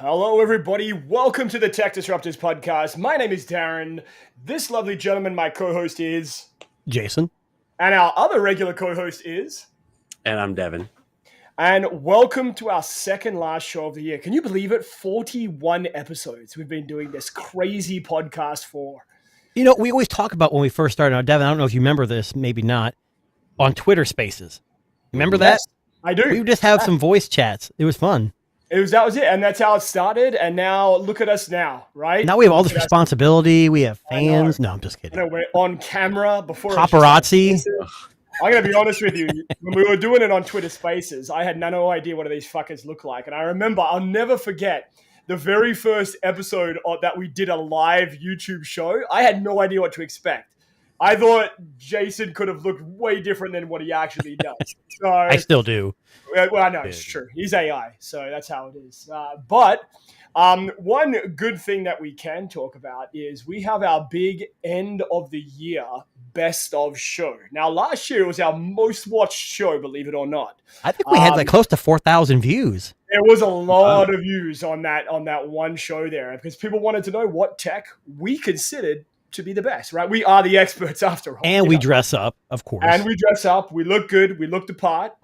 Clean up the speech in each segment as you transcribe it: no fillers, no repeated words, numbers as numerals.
Hello, everybody. Welcome to the Tech Disruptors podcast. My name is Darren. This lovely gentleman, my co-host, is Jason. And our other regular co-host is. And I'm Devin. And welcome to our second last show of the year. Can you believe it? 41 episodes we've been doing this crazy podcast for. You know, we always talk about when we first started. Now, Devin, I don't know if you remember this, maybe not, on Twitter Spaces. Remember that? I do. We would just have some voice chats. It was fun. That was it. And that's how it started. And now look at us now, right? Now we have all this responsibility. We have fans. No, I'm just kidding. We're on camera before. Paparazzi. I'm going to be honest with you. When we were doing it on Twitter Spaces, I had no idea what these fuckers look like. And I remember, I'll never forget the very first episode that we did a live YouTube show. I had no idea what to expect. I thought Jason could have looked way different than what he actually does. So, I still do. Well, I know it's true. He's AI, so that's how it is. But one good thing that we can talk about is we have our big end of the year best of show. Now, last year it was our most watched show, believe it or not. I think we had like close to 4,000 views. There was a lot of views on that one show there because people wanted to know what tech we considered to be the best, right? We are the experts after all. And we dress up, of course. And we dress up. We look good. We look the part.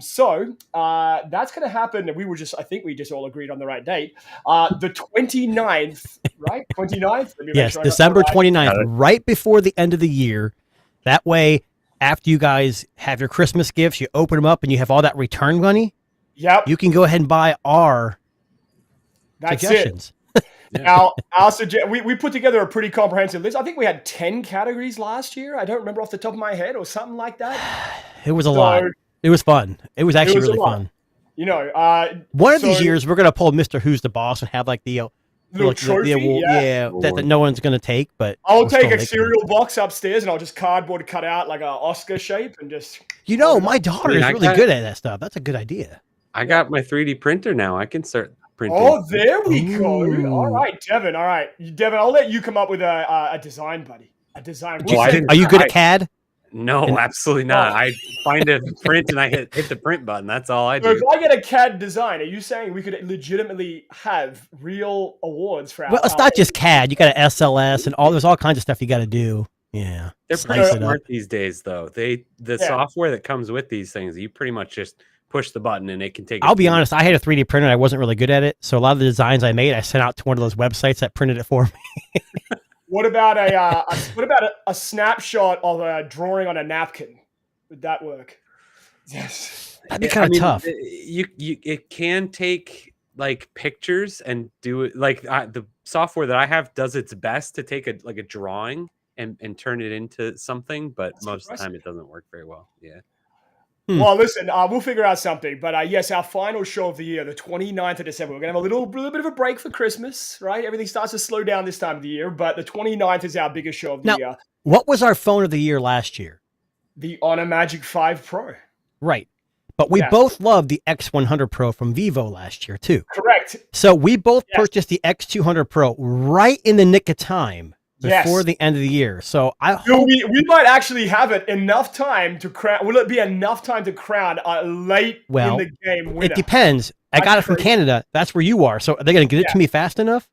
So that's going to happen. And I think we just all agreed on the right date. The 29th, right? 29th? Yes, December 29th, right before the end of the year. That way, after you guys have your Christmas gifts, you open them up and you have all that return money. Yep. You can go ahead and buy our suggestions. Now, we put together a pretty comprehensive list. I think we had 10 categories last year. I don't remember off the top of my head or something like that. It was a lot. It was fun. It was actually really fun. You know, one of these years we're going to pull Mr. Who's the Boss and have like the little trophy, that no one's going to take. But I'll take a cereal box upstairs and I'll just cardboard cut out like an Oscar shape and just. You know, my daughter is really good at that stuff. That's a good idea. I got my 3D printer now. I can start printing. Oh, there we go. All right, Devin. All right, Devin. I'll let you come up with a design, buddy. A design. Are you good at CAD? No, absolutely not. I find a print and I hit the print button. That's all I do. So if I get a CAD design, are you saying we could legitimately have real awards for our? Well, it's not just CAD. You got an SLS and there's all kinds of stuff you got to do. Yeah, they're pretty smart these days, though. The software that comes with these things, you pretty much just push the button and it can take. I'll be honest. I had a 3D printer. And I wasn't really good at it, so a lot of the designs I made, I sent out to one of those websites that printed it for me. What about a snapshot of a drawing on a napkin? Would that work? Yes, that'd be kind of tough. It can take like pictures and do it like the software that I have does its best to take a drawing and turn it into something, but most of the time it doesn't work very well. Yeah. Well, listen, we'll figure out something. But yes, our final show of the year, the 29th of December. We're going to have a little bit of a break for Christmas, right? Everything starts to slow down this time of the year. But the 29th is our biggest show of the year. What was our phone of the year last year? The Honor Magic 5 Pro. Right. But we both loved the X100 Pro from Vivo last year, too. Correct. So we both purchased the X200 Pro right in the nick of time. Before the end of the year. So I hope we might actually have it enough time to crown. Will it be enough time to crown a late in the game winner? It depends. I got it from Canada. That's where you are. So are they going to get it to me fast enough?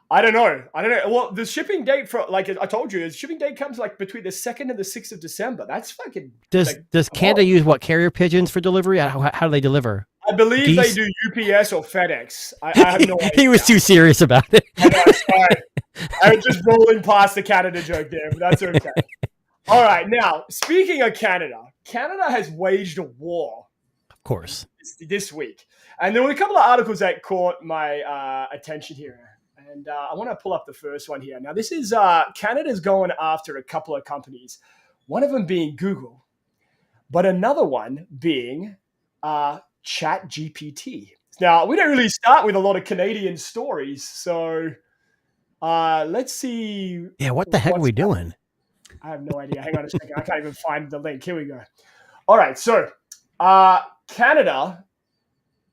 I don't know. Well, the shipping date for, like I told you, the shipping date comes like between the 2nd and the 6th of December. That's fucking. Does Canada use carrier pigeons for delivery? How do they deliver? I believe they do UPS or FedEx. I have no idea. He was too serious about it. I know, sorry. I was just rolling past the Canada joke there, but that's okay. All right, now, speaking of Canada, Canada has waged a war. Of course. This week. And there were a couple of articles that caught my attention here. And I want to pull up the first one here. Now, this is Canada's going after a couple of companies, one of them being Google, but another one being ChatGPT. Now, we don't really start with a lot of Canadian stories, so let's see. Yeah, what the heck are we doing? I have no idea. Hang on a second. I can't even find the link. Here we go. All right, so Canada,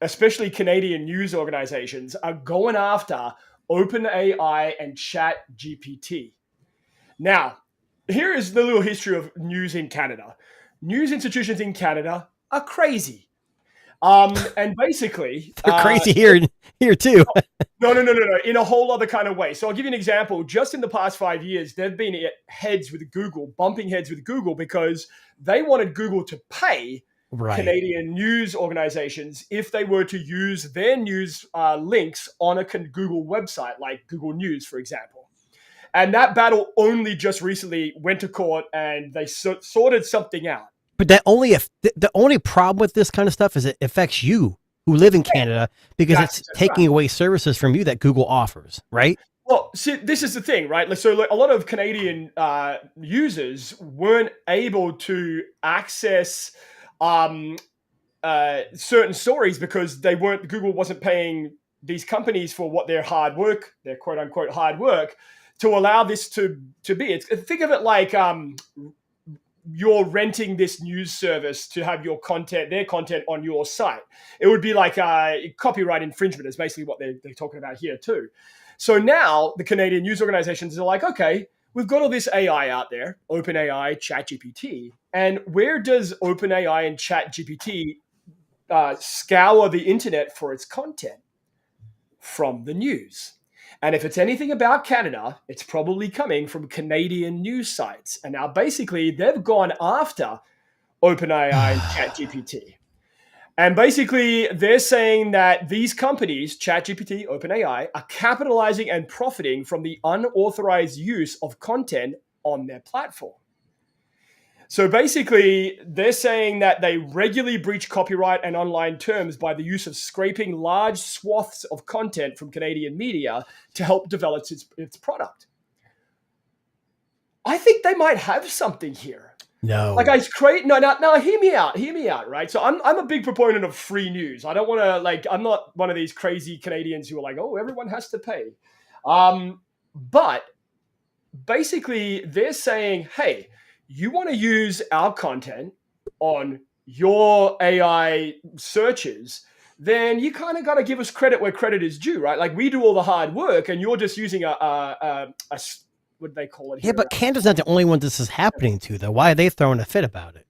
especially Canadian news organizations, are going after OpenAI and ChatGPT. Now, here is the little history of news in Canada. News institutions in Canada are crazy. And basically, They're crazy here too. No. In a whole other kind of way. So I'll give you an example. Just in the past 5 years, they've been at heads with Google, bumping heads with Google because they wanted Google to pay Right. Canadian news organizations if they were to use their news links on a Google website, like Google News, for example. And that battle only just recently went to court, and they sorted something out. But that only the only problem with this kind of stuff is it affects you who live in Canada because it's taking away services from you that Google offers, right? Well, see, this is the thing, right? So a lot of Canadian users weren't able to access certain stories because Google wasn't paying these companies for what their quote unquote hard work, to allow this to be. Think of it like you're renting this news service to have their content on your site. It would be like copyright infringement is basically what they're talking about here too. So now the Canadian news organizations are like, okay, we've got all this AI out there, OpenAI, ChatGPT, and where does OpenAI and ChatGPT scour the internet for its content? From the news. And if it's anything about Canada, it's probably coming from Canadian news sites. And now basically they've gone after OpenAI and ChatGPT. And basically they're saying that these companies, ChatGPT, OpenAI, are capitalizing and profiting from the unauthorized use of content on their platform. So basically, they're saying that they regularly breach copyright and online terms by the use of scraping large swaths of content from Canadian media to help develop its product. I think they might have something here. No. Like now, hear me out, right? So I'm a big proponent of free news. I don't want to I'm not one of these crazy Canadians who are like, oh, everyone has to pay. But basically, they're saying, hey, you want to use our content on your AI searches, then you kind of got to give us credit where credit is due, right? Like we do all the hard work and you're just using a what do they call it? Yeah, but Canada's not the only one this is happening to, though. Why are they throwing a fit about it?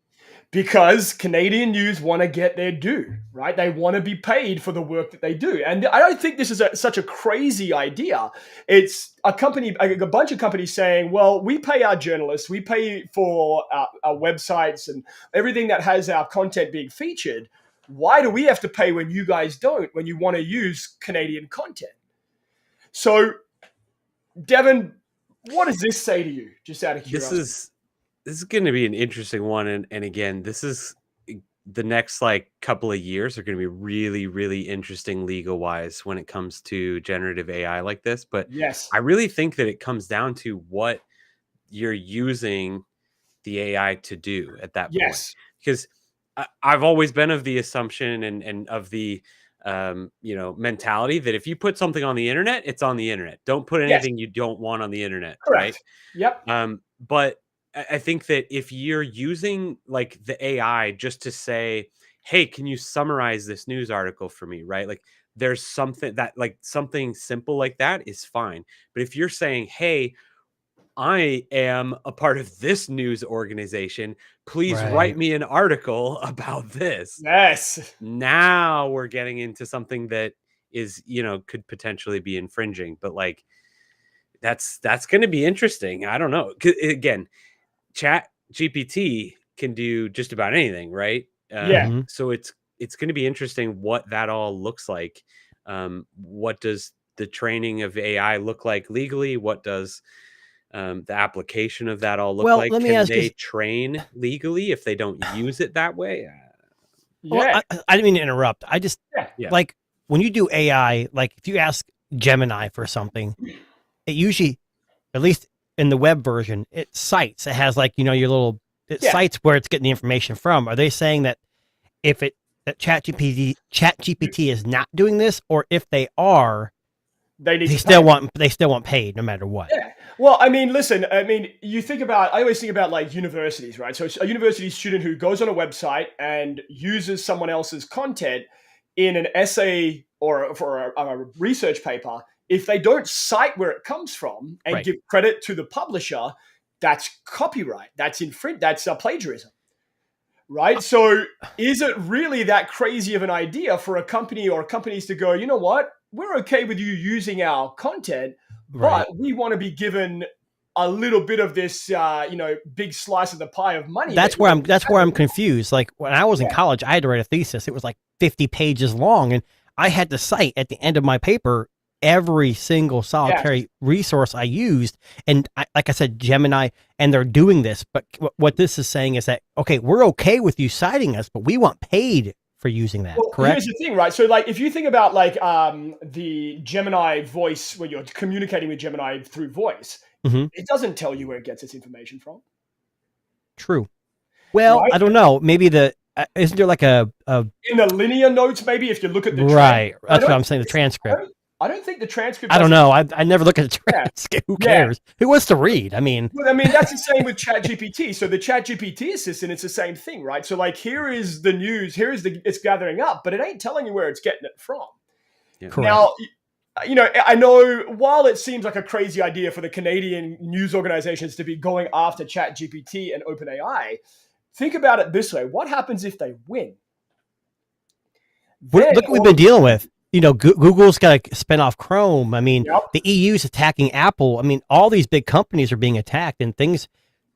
Because Canadian news want to get their due, right? They want to be paid for the work that they do. And I don't think this is such a crazy idea. It's a bunch of companies saying, well, we pay our journalists, we pay for our websites and everything that has our content being featured. Why do we have to pay when you guys don't, when you want to use Canadian content? So, Devin, what does this say to you, just out of curiosity? This is going to be an interesting one. And again, this is the next couple of years are going to be really, really interesting legal wise when it comes to generative AI like this. But yes, I really think that it comes down to what you're using the AI to do at that point. Because I've always been of the assumption and of the mentality that if you put something on the internet, it's on the internet. Don't put anything you don't want on the internet. Correct. Right. Yep. But I think that if you're using the AI just to say, hey, can you summarize this news article for me? Right. There's something that something simple like that is fine. But if you're saying, hey, I am a part of this news organization, please write me an article about this. Yes. Now we're getting into something that is, could potentially be infringing, but that's going to be interesting. I don't know. Again, ChatGPT can do just about anything, right? So it's going to be interesting what that all looks like. What does the training of AI look like legally? What does the application of that all look like? Let me Can ask they you, train legally if they don't use it that way? Well, I didn't mean to interrupt. I just when you do AI, if you ask Gemini for something, it usually, at least in the web version, it cites. It has your little. It cites where it's getting the information from. Are they saying that that ChatGPT is not doing this, or if they are, they still want paid no matter what? Yeah. Well, I mean, listen. I mean, I always think about universities, right? So a university student who goes on a website and uses someone else's content in an essay or for a research paper. If they don't cite where it comes from and give credit to the publisher, that's copyright. That's plagiarism, right? So is it really that crazy of an idea for a company or companies to go, you know what? We're okay with you using our content, but we want to be given a little bit of this, big slice of the pie of money. That's where I'm confused. Like when I was in college, I had to write a thesis. It was like 50 pages long, and I had to cite at the end of my paper every single solitary resource I used. And like I said, Gemini, and they're doing this. But what this is saying is that, okay, we're okay with you citing us, but we want paid for using that. Well, correct? Here's the thing, right? So like, if you think about like the Gemini voice, where you're communicating with Gemini through voice, it doesn't tell you where it gets its information from. True. Well, right? I don't know. Maybe isn't there like a in the linear notes? Maybe if you look at the right. That's what I'm saying. The transcript. I don't think the transcript. I don't know. I never look at the transcript. Who cares? Who wants to read? I mean, that's the same with ChatGPT. So the ChatGPT assistant, it's the same thing, right? So like, here is the news. It's gathering up, but it ain't telling you where it's getting it from. Yeah. Now, I know while it seems like a crazy idea for the Canadian news organizations to be going after ChatGPT and OpenAI, think about it this way: what happens if they win? Look what we've been dealing with. Google's got to spin off Chrome. I mean, the EU's attacking Apple. I mean, all these big companies are being attacked, and things.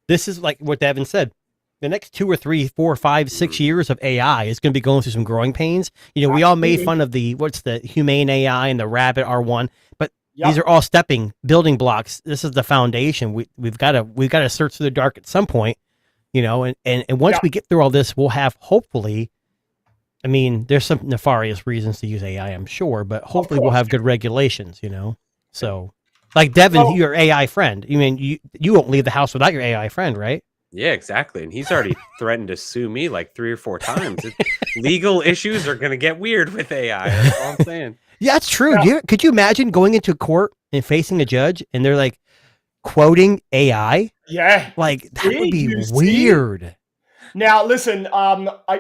This is like what Devin said. The next 2 or 3, 4, 5, 6 years of AI is going to be going through some growing pains. We all made fun of the Humane AI and the Rabbit R1, but these are all building blocks. This is the foundation. We've got to search through the dark at some point, and once we get through all this, we'll have hopefully. I mean, there's some nefarious reasons to use AI, I'm sure, but hopefully we'll have good regulations, So, like Devin, your AI friend. You mean you won't leave the house without your AI friend, right? Yeah, exactly. And he's already threatened to sue me like 3 or 4 times. Legal issues are going to get weird with AI. That's all I'm saying. Yeah, that's true. Yeah. Could you imagine going into court and facing a judge and they're like quoting AI? Yeah. Like that would be weird. Now, listen,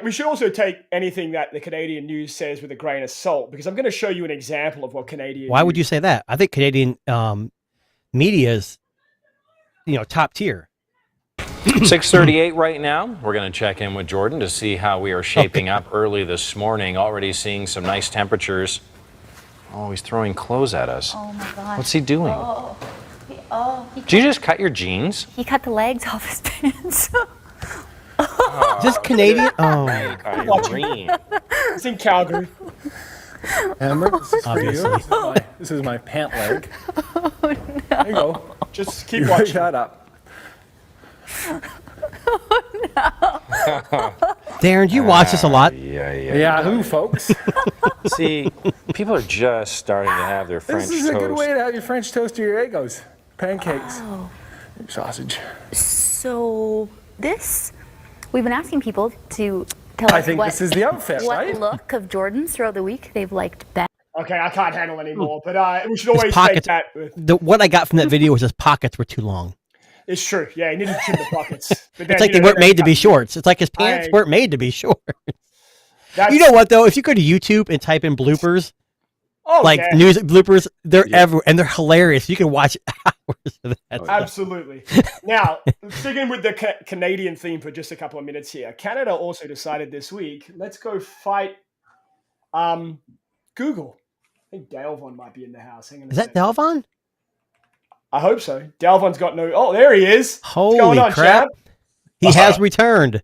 we should also take anything that the Canadian news says with a grain of salt, because I'm going to show you an example of what Canadian Why would you say that? I think Canadian media is, top tier. 6:38 right now. We're going to check in with Jordan to see how we are shaping up early this morning. Already seeing some nice temperatures. Oh, he's throwing clothes at us. Oh, my God. What's he doing? Did you just cut your jeans? He cut the legs off his pants. Is this Canadian? Oh, it's in Calgary. Amber, this is obviously. For you. This is my pant leg. Oh, no. There you go. Just keep watching. Shut up. Oh, no. Darren, do you watch this a lot? Yeah, who, folks? See, people are just starting to have their French toast. This is a good way to have your French toast or your Eggos. Pancakes. Oh. Sausage. So we've been asking people to tell us this is the outfit, what right? look of Jordan's throughout the week they've liked best. Okay, I can't handle anymore, but we should always take that. What I got from that video was his pockets were too long. It's true. Yeah, he needed to trim the pockets. But it's like they weren't made to be shorts. It's like his pants weren't made to be short. You know what, though? If you go to YouTube and type in bloopers, news bloopers, they're everywhere, and they're hilarious. You can watch hours of that. Absolutely. Now, sticking with the Canadian theme for just a couple of minutes here, Canada also decided this week, let's go fight Google. I think Dalvon might be in the house. Hang on Is that Dalvon? I hope so. Dalvon's got no... Oh, there he is. Holy crap. On, Chad? He has returned.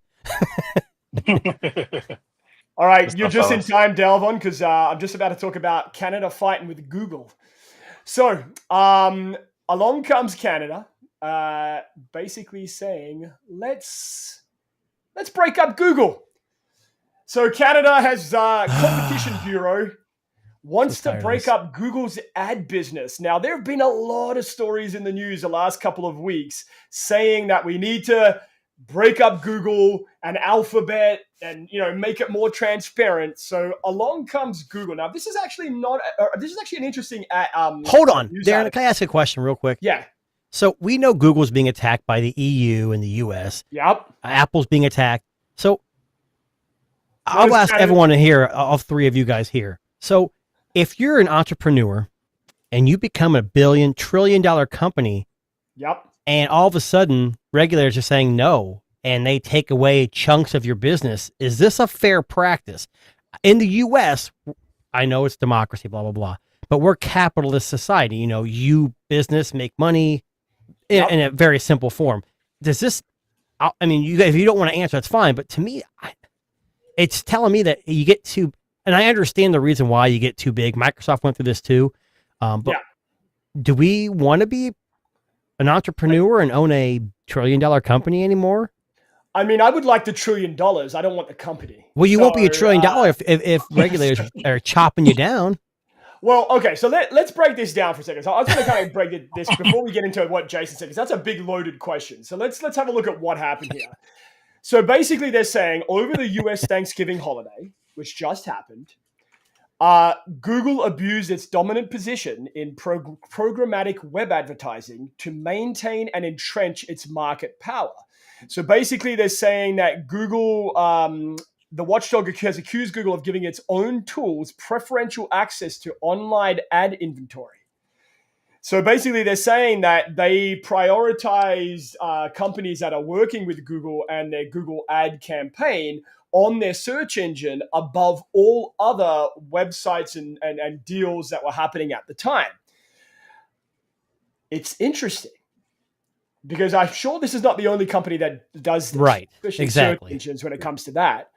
All right, you're just in time, Dalvon, because I'm just about to talk about Canada fighting with Google. So, along comes Canada, basically saying, let's break up Google. So Canada has Competition Bureau wants to break up Google's ad business. Now, there have been a lot of stories in the news the last couple of weeks saying that we need to break up Google and Alphabet and, make it more transparent. So along comes Google. Now, this is actually an interesting... Hold on. Darren, can I ask a question real quick? Yeah. So we know Google's being attacked by the EU and the US. Yep. Apple's being attacked. So I'll ask everyone here, all 3 of you guys here. So if you're an entrepreneur and you become a $1 trillion company, yep, and all of a sudden regulators are saying, no, and they take away chunks of your business. Is this a fair practice? In the U.S., I know it's democracy, blah, blah, blah, but we're capitalist society. You know, you business make money in a very simple form. Does this, I mean, if you don't want to answer, that's fine. But to me, it's telling me that you get too, and I understand the reason why you get too big. Microsoft went through this too. But do we want to be an entrepreneur and own a $1 trillion company anymore? I mean, I would like the $1 trillion. I don't want the company. Well, you won't be $1 trillion if regulators are chopping you down. Well, okay, so let's break this down for a second. So I was going to kind of break this before we get into what Jason said, because that's a big loaded question. So let's have a look at what happened here. So basically, they're saying over the U.S. Thanksgiving holiday, which just happened, Google abused its dominant position in programmatic web advertising to maintain and entrench its market power. So basically, they're saying that Google, the watchdog has accused Google of giving its own tools preferential access to online ad inventory. So basically, they're saying that they prioritize companies that are working with Google and their Google ad campaign on their search engine above all other websites and deals that were happening at the time. It's interesting because I'm sure this is not the only company that does this, right? Especially Exactly. Search engines when it comes to that.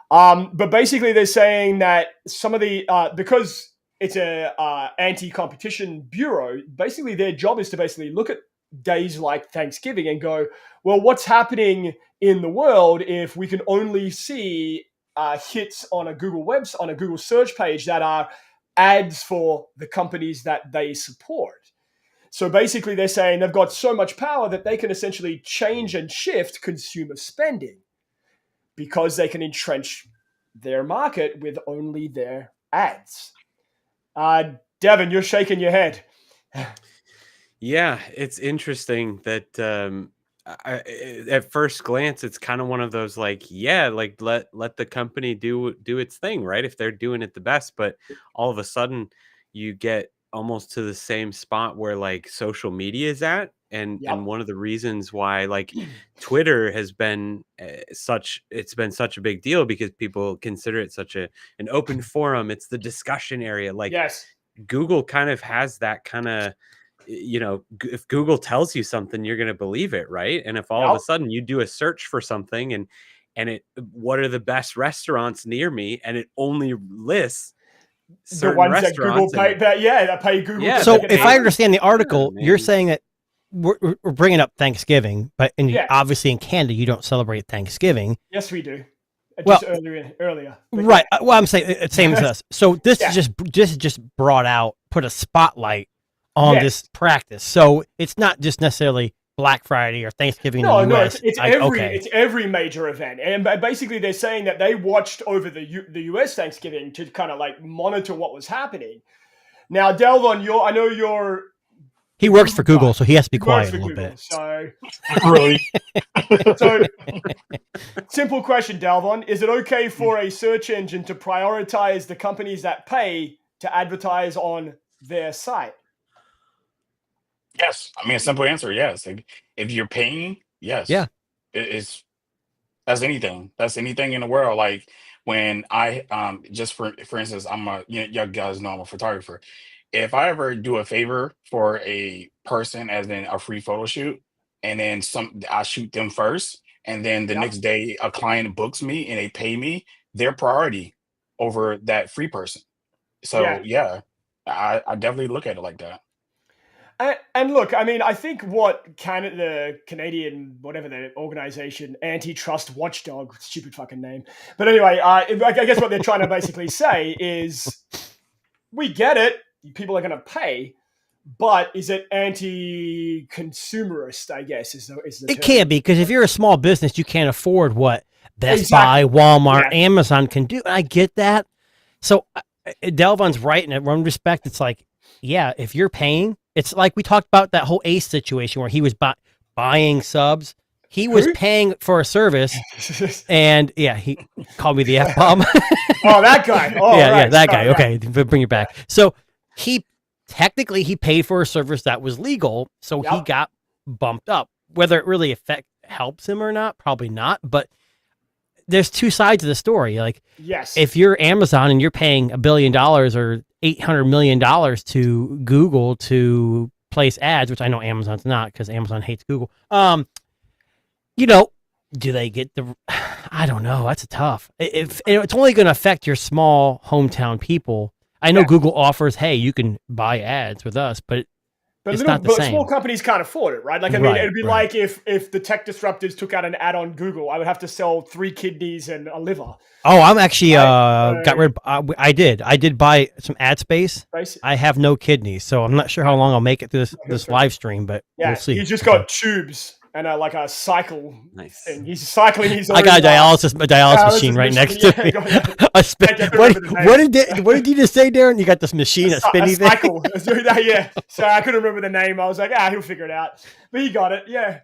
But basically, they're saying that some of the because it's a anti-competition bureau, basically their job is to basically look at days like Thanksgiving and go, well, what's happening in the world if we can only see hits on a Google search page that are ads for the companies that they support. So basically they're saying they've got so much power that they can essentially change and shift consumer spending because they can entrench their market with only their ads. Devin, you're shaking your head. Yeah, it's interesting that at first glance, it's kind of one of those like, yeah, like let the company do its thing, right? If they're doing it the best, but all of a sudden you get almost to the same spot where like social media is at. And one of the reasons why like Twitter has been such a big deal because people consider it such an open forum. It's the discussion area. Like Google kind of has that kind of, you know, if Google tells you something, you're going to believe it. Right. And if all of a sudden you do a search for something and what are the best restaurants near me? And it only lists the ones that Google pay, that pay Google. Yeah, so if I understand the article, you're saying that we're bringing up Thanksgiving, but obviously in Canada, you don't celebrate Thanksgiving. Yes, we do. Just earlier. Right. Well, I'm saying it's same as us. So this is just brought out, put a spotlight on this practice. So it's not just necessarily Black Friday or Thanksgiving in the US. It's every major event. And basically they're saying that they watched over the US Thanksgiving to kind of like monitor what was happening. Now, Delvon, I know you're... He works for Google, so he has to be quiet a little bit. So, really? So, simple question, Delvon. Is it okay for a search engine to prioritize the companies that pay to advertise on their site? Yes. I mean, a simple answer, yes. If you're paying, yes. Yeah. That's anything. That's anything in the world. Like when I, just for instance, you guys know I'm a photographer. If I ever do a favor for a person, as in a free photo shoot, and then I shoot them first, and then the next day a client books me and they pay me, their priority over that free person. So I definitely look at it like that. And look, I mean, I think what the Canadian, whatever the organization, Antitrust Watchdog, stupid fucking name. But anyway, I guess what they're trying to basically say is, we get it. People are going to pay, but is it anti-consumerist? I guess is the it can't be, because if you're a small business, you can't afford what Best Buy, Walmart, Amazon can do. I get that. So Delvon's right in one respect. It's like, if you're paying, it's like we talked about that whole Ace situation where he was buying subs. He was paying for a service, and he called me the F-bomb. Oh, that guy. Oh, that guy. Okay, bring it back. So he paid for a service that was legal, so he got bumped up. Whether it really helps him or not. Probably not. But there's two sides of the story. Like, yes, if you're Amazon and you're paying $1 billion or $800 million to Google to place ads, which I know Amazon's not because Amazon hates Google. Do they get the? I don't know. That's tough. If it's only going to affect your small hometown people. I know Google offers, hey, you can buy ads with us, but it's not the same. Small companies can't afford it, right? Like, I mean, it'd be like if the tech disruptors took out an ad on Google, I would have to sell 3 kidneys and a liver. Oh, I'm actually got rid. I did buy some ad space. I have no kidneys, so I'm not sure how long I'll make it through this live stream, but we'll see. You just got tubes and like a cycle thing. He's cycling. I got a dialysis machine right next to me. What did you just say, Darren? You got this machine, a spinny thing? Cycle. Yeah. So I couldn't remember the name. I was like, he'll figure it out. But he got it. Yeah.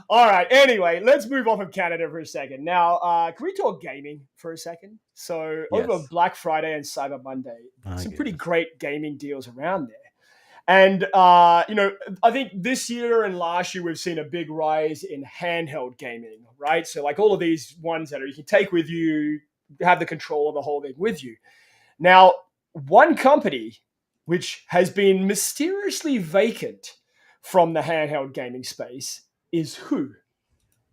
All right. Anyway, let's move off of Canada for a second. Now, can we talk gaming for a second? So over Black Friday and Cyber Monday, some pretty great gaming deals around there. And, I think this year and last year, we've seen a big rise in handheld gaming, right? So like all of these ones that you can take with you, have the control of the whole thing with you. Now, one company which has been mysteriously vacant from the handheld gaming space is who?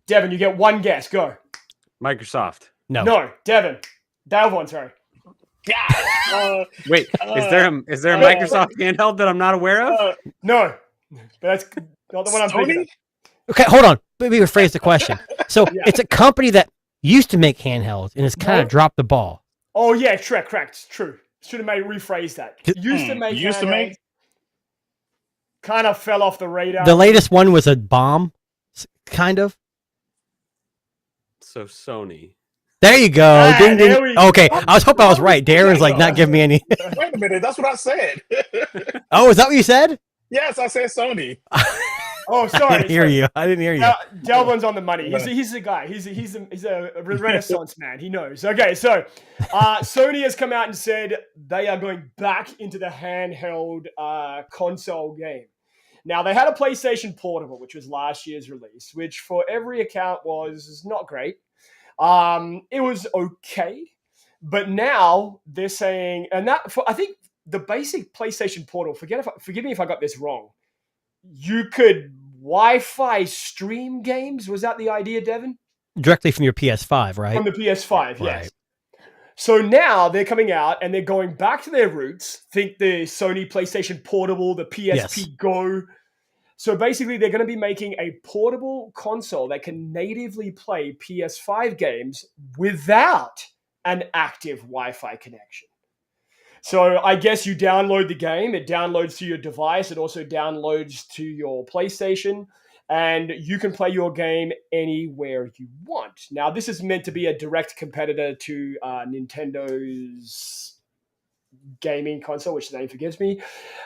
Devin, you get one guess. Go. Microsoft. No, Devin. Dalvon, sorry. Wait, is there a Microsoft handheld that I'm not aware of? No, but that's not the one I'm thinking of. Okay, hold on. Let me rephrase the question. So it's a company that used to make handhelds and has kind of dropped the ball. Oh yeah, correct. True. Should have rephrased that. Used to make. Kind of fell off the radar. The latest one was a bomb, kind of. So Sony. There you go. Ding, ding. Okay, I was hoping I was right. Darren's like not giving me any. Wait a minute, that's what I said. Oh, is that what you said? Yes, I said Sony. Oh, sorry. I didn't hear you. Delvin's on the money. He's the guy. He's a Renaissance man. He knows. Okay, so Sony has come out and said they are going back into the handheld console game. Now, they had a PlayStation Portable, which was last year's release, which for every account was not great. It was okay, but now they're saying, I think the basic PlayStation Portal, forgive me if I got this wrong, you could Wi-Fi stream games. Was that the idea, Devin? Directly from your PS5, right? From the PS5, yes. So now they're coming out and they're going back to their roots. Think the Sony PlayStation Portable, the PSP Go. So basically, they're going to be making a portable console that can natively play PS5 games without an active Wi-Fi connection. So I guess you download the game, it downloads to your device, it also downloads to your PlayStation, and you can play your game anywhere you want. Now, this is meant to be a direct competitor to Nintendo's gaming console, which the name forgives me.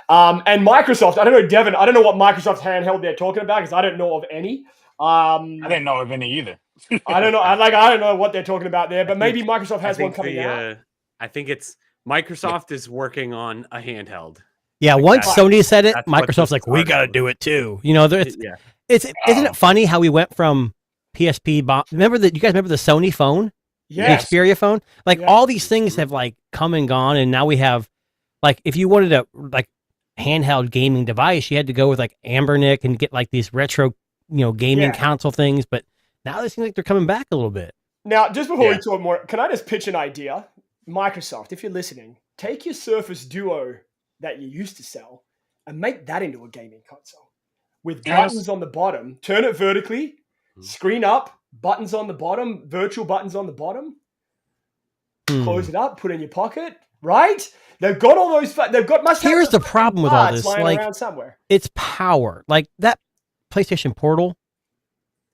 And Microsoft, I don't know, Devin, I don't know what Microsoft handheld they're talking about because I don't know of any. I didn't know of any either. I don't know. I don't know what they're talking about there, but maybe Microsoft has one coming out. I think it's Microsoft is working on a handheld. Yeah, once Sony said it, Microsoft's like, we got to do it too. You know, isn't it funny how we went from PSP? You guys remember the Sony phone? Yes. The Xperia phone? Like all these things have like come and gone, and now we have like if you wanted a like handheld gaming device, you had to go with like Ambernick and get like these retro, gaming console things. But now they seem like they're coming back a little bit. Now, just before we talk more, can I just pitch an idea? Microsoft, if you're listening, take your Surface Duo that you used to sell and make that into a gaming console with buttons on the bottom. Turn it vertically, screen up, buttons on the bottom, virtual buttons on the bottom. Close it up, put it in your pocket. Right? They've got all those. Here's the problem with all this: like, around somewhere. It's power. Like that PlayStation Portal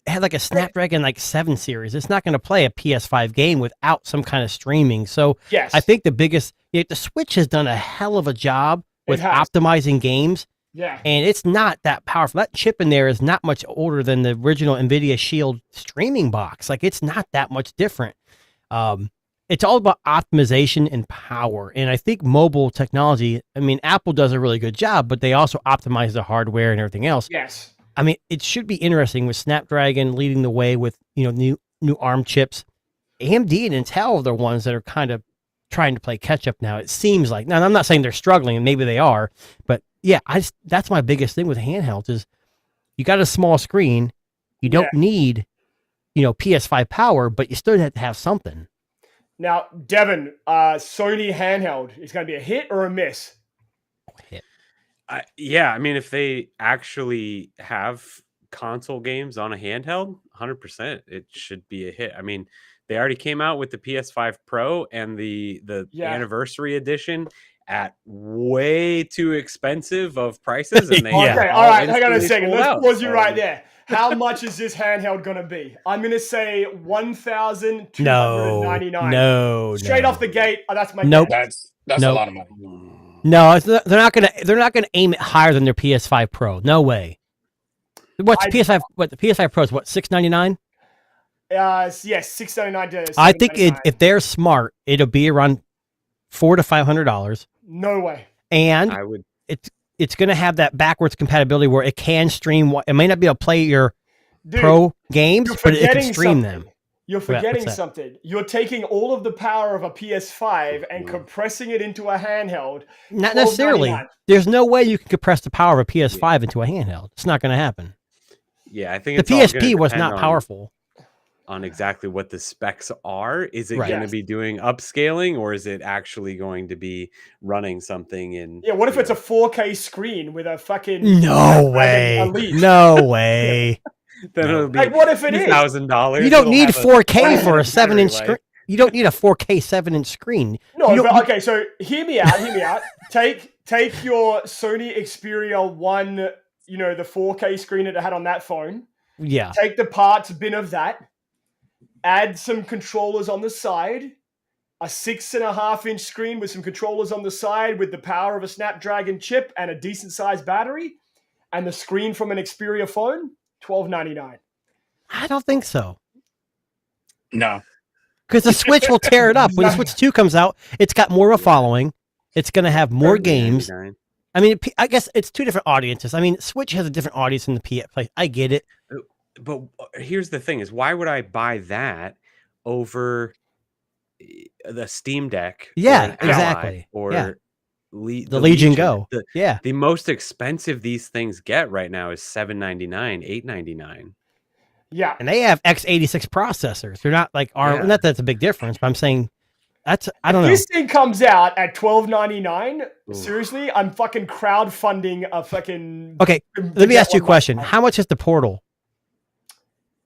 had like a Snapdragon 7 series. It's not going to play a PS5 game without some kind of streaming. So I think the Switch has done a hell of a job with optimizing games. Yeah. And it's not that powerful. That chip in there is not much older than the original NVIDIA Shield streaming box. Like it's not that much different. It's all about optimization and power. And I think mobile technology, Apple does a really good job, but they also optimize the hardware and everything else. Yes. I mean, it should be interesting with Snapdragon leading the way with, new ARM chips. AMD and Intel are the ones that are kind of trying to play catch up now. It seems like. Now, I'm not saying they're struggling, and maybe they are, but yeah, that's my biggest thing with handhelds is you got a small screen. You don't need, PS5 power, but you still have to have something. Now, Devin, Sony handheld is going to be a hit or a miss? Hit. Yeah, I mean, if they actually have console games on a handheld, 100%, it should be a hit. I mean, they already came out with the PS5 Pro and the anniversary edition at way too expensive of prices. And they Okay, all right, hang on a second. Let's pause you right there. How much is this handheld going to be? I'm going to say $1,299. No. Straight off the gate. That's my guess. That's a lot of money. No, they're not gonna aim it higher than their PS5 Pro. No way. What's PS5? What the PS5 Pro is? What, $699? Yes, $699 to $799. I think if they're smart, it'll be around $400 to $500. No way. And it's gonna have that backwards compatibility where it can stream. It may not be able to play your Pro games, but it can stream them. You're forgetting something. You're taking all of the power of a PS5 and compressing it into a handheld. Not necessarily. There's no way you can compress the power of a PS5 into a handheld. It's not going to happen. Yeah, I think the PSP was not powerful. On exactly what the specs are. Is it going to be doing upscaling, or is it actually going to be running something in? Yeah, what if it's a 4K screen with a fucking No way. Then it'll be what if it is $2,000? You don't need 4K for a 7-inch screen. You don't need a 4K 7-inch screen. No, but okay, so hear me out. Take your Sony Xperia 1, the 4K screen that it had on that phone. Yeah. Take the parts bin of that. Add some controllers on the side. A 6.5-inch screen with some controllers on the side with the power of a Snapdragon chip and a decent sized battery. And the screen from an Xperia phone. $12.99. I don't think so. No. Because the Switch will tear it up. When the Switch 2 comes out, it's got more of a following. It's going to have more games. I mean, I guess it's two different audiences. I mean, Switch has a different audience than the PS. I get it. But here's the thing is, why would I buy that over the Steam Deck? Yeah, exactly. Or the Legion Go. The most expensive these things get right now is $799, $899. Yeah. And they have x86 processors. They're not like not that that's a big difference, but I'm saying I don't know. This thing comes out at $12.99. Seriously, I'm fucking crowdfunding a fucking. Okay, let me ask you a question. How much is the Portal?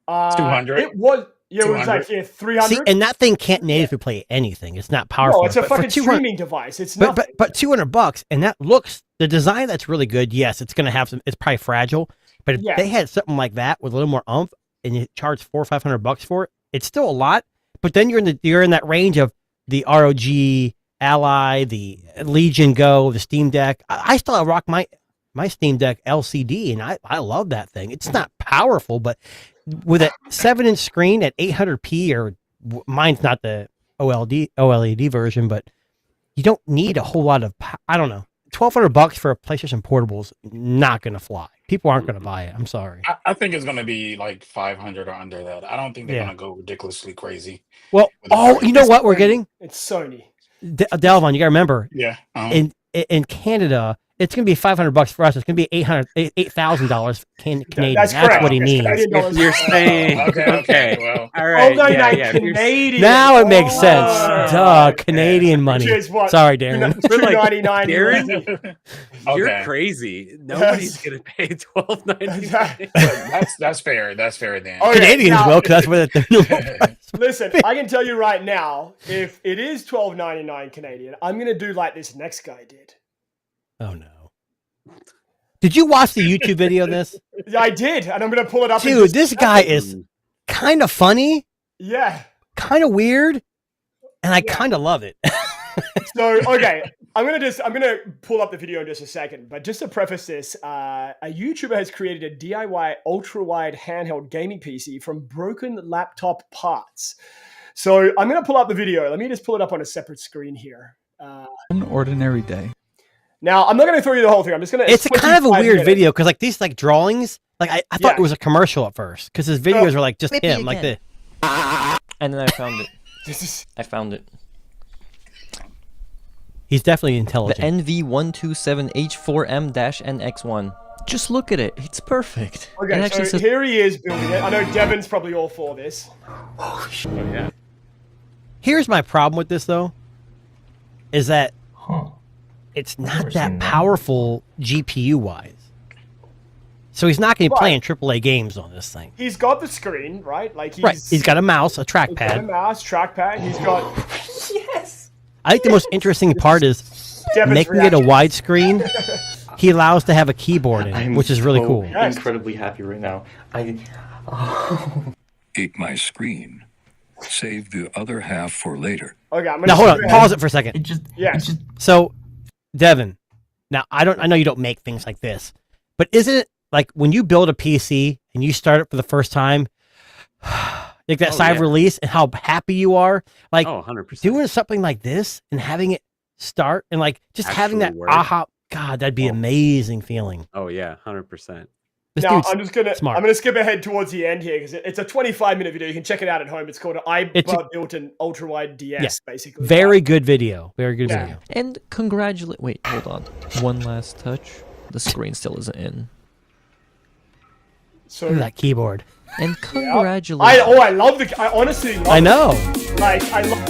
200. It was. Yeah, it was like 300. See, and that thing can't natively play anything. It's not powerful. No, it's a fucking streaming device. It's not. But $200, and that looks the design that's really good. Yes, it's going to have some. It's probably fragile, but if they had something like that with a little more oomph, and you charge $400 or $500 for it, it's still a lot. But then you're in that range of the ROG Ally, the Legion Go, the Steam Deck. I still rock my Steam Deck LCD, and I love that thing. It's not powerful, but with a 7-inch screen at 800p, or mine's not the OLED version, but you don't need a whole lot of. I don't know. $1,200 for a PlayStation Portable is not going to fly. People aren't going to buy it. I'm sorry. I think it's going to be like 500 or under that. I don't think they're going to go ridiculously crazy. Well, you know what we're getting? It's Sony. Delvon, you got to remember. Yeah. In Canada, it's going to be $500 for us. It's going to be $8,000 Canadian. That's what he needs. If you're saying okay, well, all right, Canadian. Now it makes sense. Duh, Canadian money. Sorry, Darren. $2.99. Darren, you're crazy. Nobody's going to pay $12.99. That's fair. That's fair, Dan. Canadians will, because that's what the Listen, I can tell you right now, if it is $12.99 Canadian, I'm going to do like this next guy did. Oh no! Did you watch the YouTube video of this? I did, and I'm gonna pull it up. Dude, this guy is kind of funny. Yeah. Kind of weird, and I kind of love it. So, okay, I'm gonna pull up the video in just a second, but just to preface this, a YouTuber has created a DIY ultra-wide handheld gaming PC from broken laptop parts. So I'm gonna pull up the video. Let me just pull it up on a separate screen here. An ordinary day. Now, I'm not going to throw you the whole thing. I'm just going to. It's kind of a weird video because, like, these like drawings, Like I thought it was a commercial at first because his videos were like just him, like the. And then I found it. I found it. He's definitely intelligent. The NV127H4M-NX1. Just look at it. It's perfect. Okay, it so here he is building it. I know Devin's probably all for this. Oh yeah. Here's my problem with this though, is that it's not that powerful GPU wise. So he's not going to be playing AAA games on this thing. He's got the screen, right? Like he's got a mouse, a trackpad. He's got a mouse, trackpad. He's got. Yes. I think the most interesting part is making it a widescreen. He allows to have a keyboard in it, which is really cool. I'm incredibly happy right now. Eat my screen. Save the other half for later. Okay, I'm gonna now hold on. Pause it for a second. Yes. So, Devin, now I know you don't make things like this, but isn't it like when you build a PC and you start it for the first time, like that sigh of release and how happy you are, like 100%. doing something like this and having it start and like just having that aha, God, that'd be amazing feeling. Oh yeah, 100%. Now I'm gonna skip ahead towards the end here because it's a 25-minute video. You can check it out at home. It's called I built an ultra wide DS, basically. Very good video. Very good video. And wait, hold on. One last touch. The screen still isn't in. So look at that keyboard. And congratulations. I love I honestly love I know. Like I love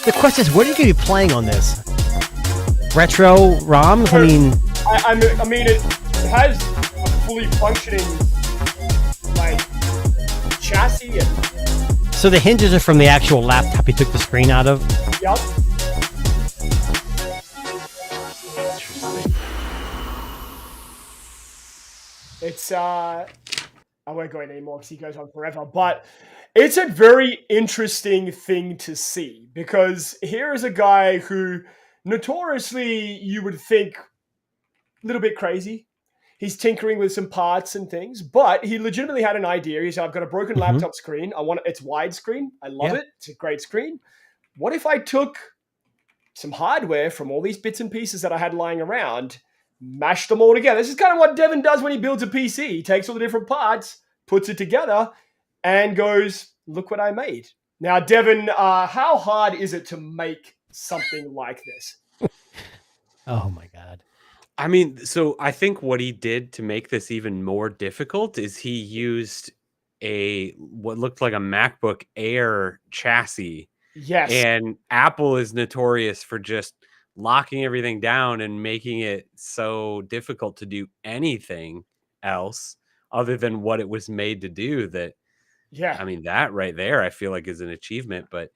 The question is, what are you gonna be playing on this? Retro ROMs? I mean it has a fully functioning like chassis and so the hinges are from the actual laptop you took the screen out of? Yep. It's I won't go in anymore because he goes on forever, but it's a very interesting thing to see because here is a guy who notoriously you would think a little bit crazy. He's tinkering with some parts and things, but he legitimately had an idea. He said, I've got a broken laptop screen. It's widescreen. I love it. It's a great screen. What if I took some hardware from all these bits and pieces that I had lying around, mashed them all together? This is kind of what Devin does when he builds a PC. He takes all the different parts, puts it together, and goes, look what I made. Now, Devin, how hard is it to make something like this? Oh my God. I mean, so I think what he did to make this even more difficult is he used what looked like a MacBook Air chassis. Yes. And Apple is notorious for just locking everything down and making it so difficult to do anything else other than what it was made to do. That, I mean, that right there, I feel like is an achievement, but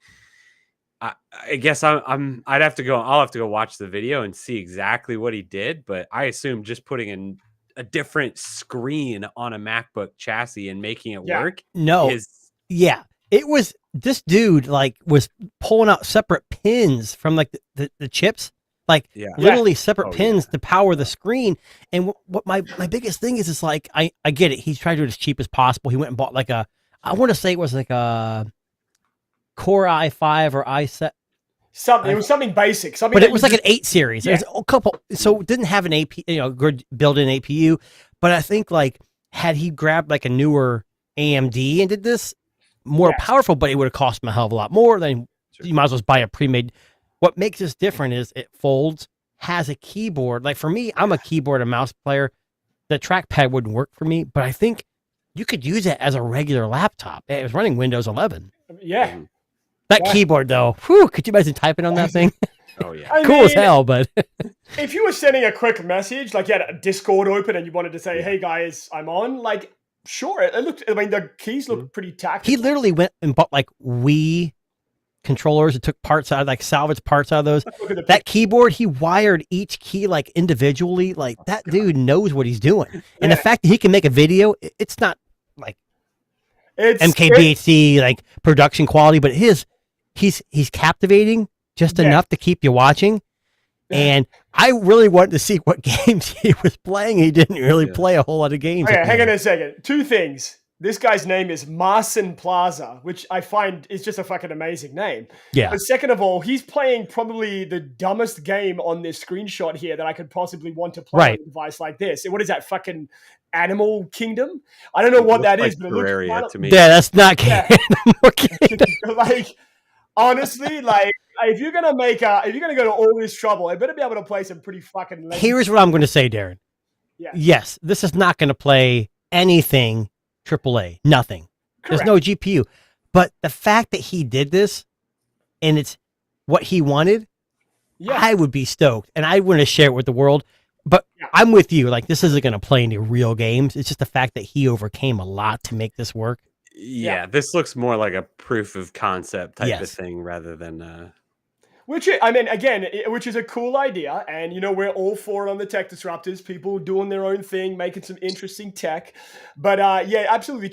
I guess I'd have to go. I'll have to go watch the video and see exactly what he did. But I assume just putting in a different screen on a MacBook chassis and making it work. It was this dude was pulling out separate pins from like the chips, literally separate pins to power the screen. And what my biggest thing is like I get it. He's trying to do it as cheap as possible. He went and bought I want to say it was like a Core i5 or i7. Something. It was something basic. But it was like an 8 series. There's a couple. So it didn't have an AP, good built-in APU. But I think had he grabbed a newer AMD and did this more powerful, but it would have cost him a hell of a lot more. Then you might as well buy a pre-made. What makes this different is it folds, has a keyboard. Like for me, I'm a keyboard and mouse player. The trackpad wouldn't work for me, but I think you could use it as a regular laptop. It was running Windows 11. Yeah. That keyboard, though, could you imagine typing on that thing? Oh, yeah. Cool as hell, but... if you were sending a quick message, you had a Discord open and you wanted to say, hey, guys, I'm on, sure. It looked, the keys looked pretty tactile. He literally went and bought, Wii controllers and took parts out, salvaged parts out of those. That keyboard, he wired each key, individually. That dude knows what he's doing. And the fact that he can make a video, it's not, it's MKBHD, production quality, but he's captivating just enough to keep you watching. And I really wanted to see what games he was playing. He didn't really play a whole lot of games. Okay, hang on a second. Two things. This guy's name is Marcin Plaza, which I find is just a fucking amazing name. Yeah. But second of all, he's playing probably the dumbest game on this screenshot here that I could possibly want to play on a device like this. And what is that, fucking Animal Kingdom? I don't know what that is, but it looks Terraria to me. Yeah, that's not Animal Kingdom. Like, honestly, like, if you're gonna go to all this trouble, I better be able to play some pretty fucking. Here's what I'm going to say, Darren. Yeah. Yes, this is not going to play anything AAA. Nothing. Correct. There's no GPU. But the fact that he did this, and it's what he wanted, I would be stoked, and I want to share it with the world. But I'm with you. Like, this isn't going to play any real games. It's just the fact that he overcame a lot to make this work. Yeah, this looks more like a proof of concept type of thing rather than. Which is a cool idea, and we're all for it on the Tech Disruptors. People doing their own thing, making some interesting tech. But yeah, absolutely,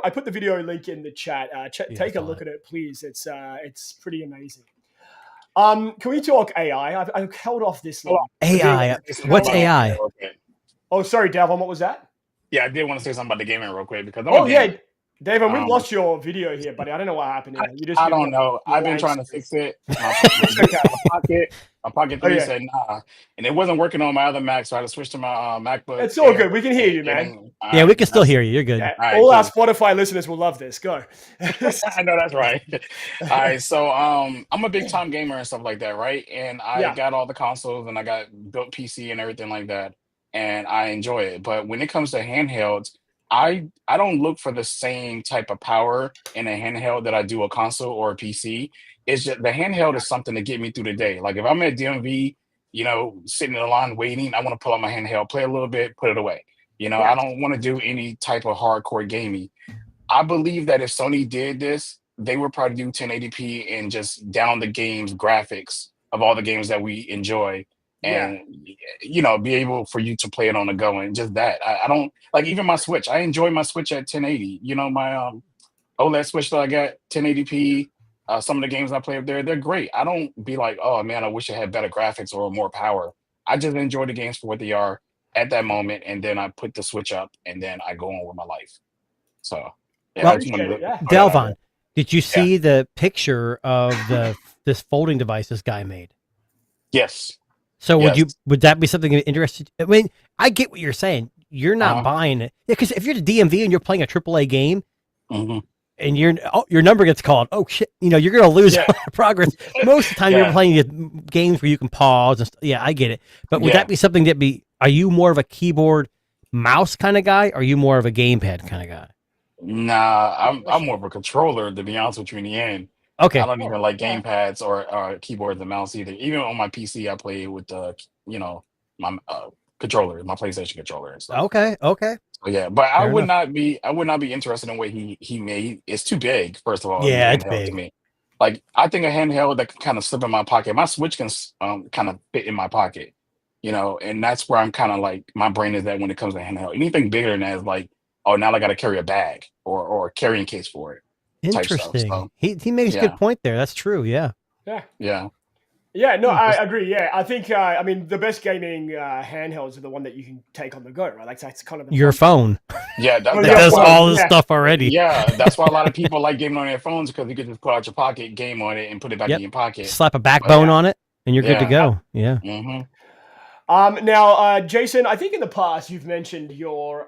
I put the video link in the chat. Take a look at it, please. It's pretty amazing. Can we talk AI? I've held off this long. AI. What's AI? Oh, sorry, Davon. What was that? Yeah, I did want to say something about the gaming real quick because David, we've lost your video here, buddy. I don't know what happened here. I don't know. I've been trying to fix it. My Pocket 3 said nah, and it wasn't working on my other Mac, so I had to switch to my MacBook. It's all good. We can hear you, man. Yeah, we can still hear you. You're good. All our Spotify listeners will love this. Go. I know that's right. All right, so I'm a big time gamer and stuff like that, right? And I got all the consoles and I got built PC and everything like that, and I enjoy it. But when it comes to handhelds, I don't look for the same type of power in a handheld that I do a console or a PC. It's just the handheld is something to get me through the day. Like if I'm at DMV, sitting in the line waiting, I want to pull out my handheld, play a little bit, put it away. I don't want to do any type of hardcore gaming. I believe that if Sony did this, they would probably do 1080p and just down the game's graphics of all the games that we enjoy. And be able for you to play it on the go, and just that I don't like even my Switch. I enjoy my Switch at 1080. My OLED Switch that I got 1080p. Some of the games I play up there, they're great. I don't be like, oh man, I wish I had better graphics or more power. I just enjoy the games for what they are at that moment, and then I put the Switch up, and then I go on with my life. So, Delvon, did you see the picture of this folding device this guy made? Yes. So would that be something interesting? I mean, I get what you're saying. You're not buying it. Yeah, because if you're the DMV and you're playing a AAA game and your number gets called, oh shit, you're going to lose progress. Most of the time you're playing games where you can pause. And yeah, I get it. But would that be something are you more of a keyboard mouse kind of guy? Or are you more of a gamepad kind of guy? Nah, I'm more of a controller, to be honest with you in the end. Okay. I don't even like gamepads or keyboards and mouse either. Even on my PC, I play with my controller, my PlayStation controller and stuff. Okay. So yeah, but I would not be interested in what he made. It's too big, first of all. Yeah, it's big to me. Like I think a handheld that can kind of slip in my pocket. My Switch can kind of fit in my pocket, and that's where I'm kind of like my brain is at when it comes to handheld. Anything bigger than that is like, oh, now I got to carry a bag or a carrying case for it. Interesting. So, he makes a good point there. That's true. Yeah. No, I agree. Yeah, I think the best gaming handhelds are the one that you can take on the go, right? Like that's kind of your phone. Yeah, that does all this stuff already. Yeah, that's why a lot of people like gaming on their phones, because you can just pull out your pocket, game on it, and put it back in your pocket. Slap a backbone on it, and you're good to go. Yeah. Now, Jason, I think in the past you've mentioned your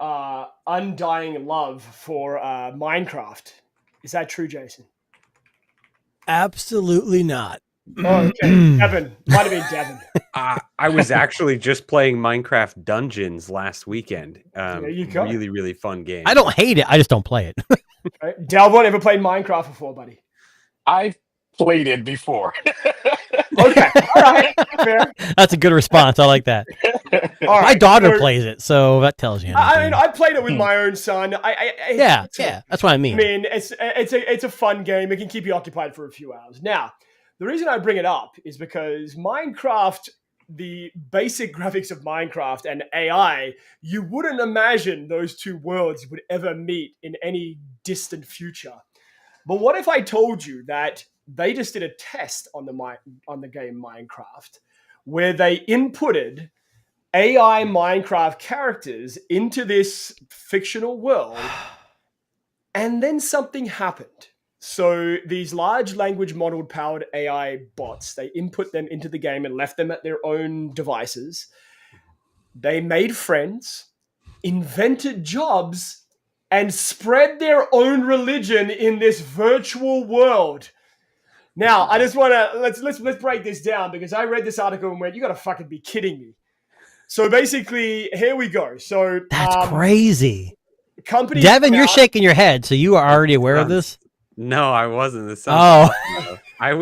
undying love for Minecraft. Is that true, Jason? Absolutely not. Oh, okay. Devin. Might have been Devin. I was actually just playing Minecraft Dungeons last weekend. There you go. Really, really fun game. I don't hate it. I just don't play it. Right. Delvon, ever played Minecraft before, buddy? I've played it before. Okay. All right. Fair. That's a good response. I like that. My daughter plays it, so that tells you. I played it with my own son. Yeah, that's what I mean. I mean, it's a fun game. It can keep you occupied for a few hours. Now, the reason I bring it up is because Minecraft, the basic graphics of Minecraft and AI, you wouldn't imagine those two worlds would ever meet in any distant future. But what if I told you that they just did a test on the game Minecraft, where they inputted AI Minecraft characters into this fictional world, And then something happened. So these large language model powered AI bots, they input them into the game and left them at their own devices. They made friends, invented jobs, and spread their own religion in this virtual world. Now, I just want to let's break this down, because I read this article and went, "You got to fucking be kidding me." So basically, here we go. So that's crazy. Company Devin, you're shaking your head, so you are already aware of this? No, I wasn't. This sounds I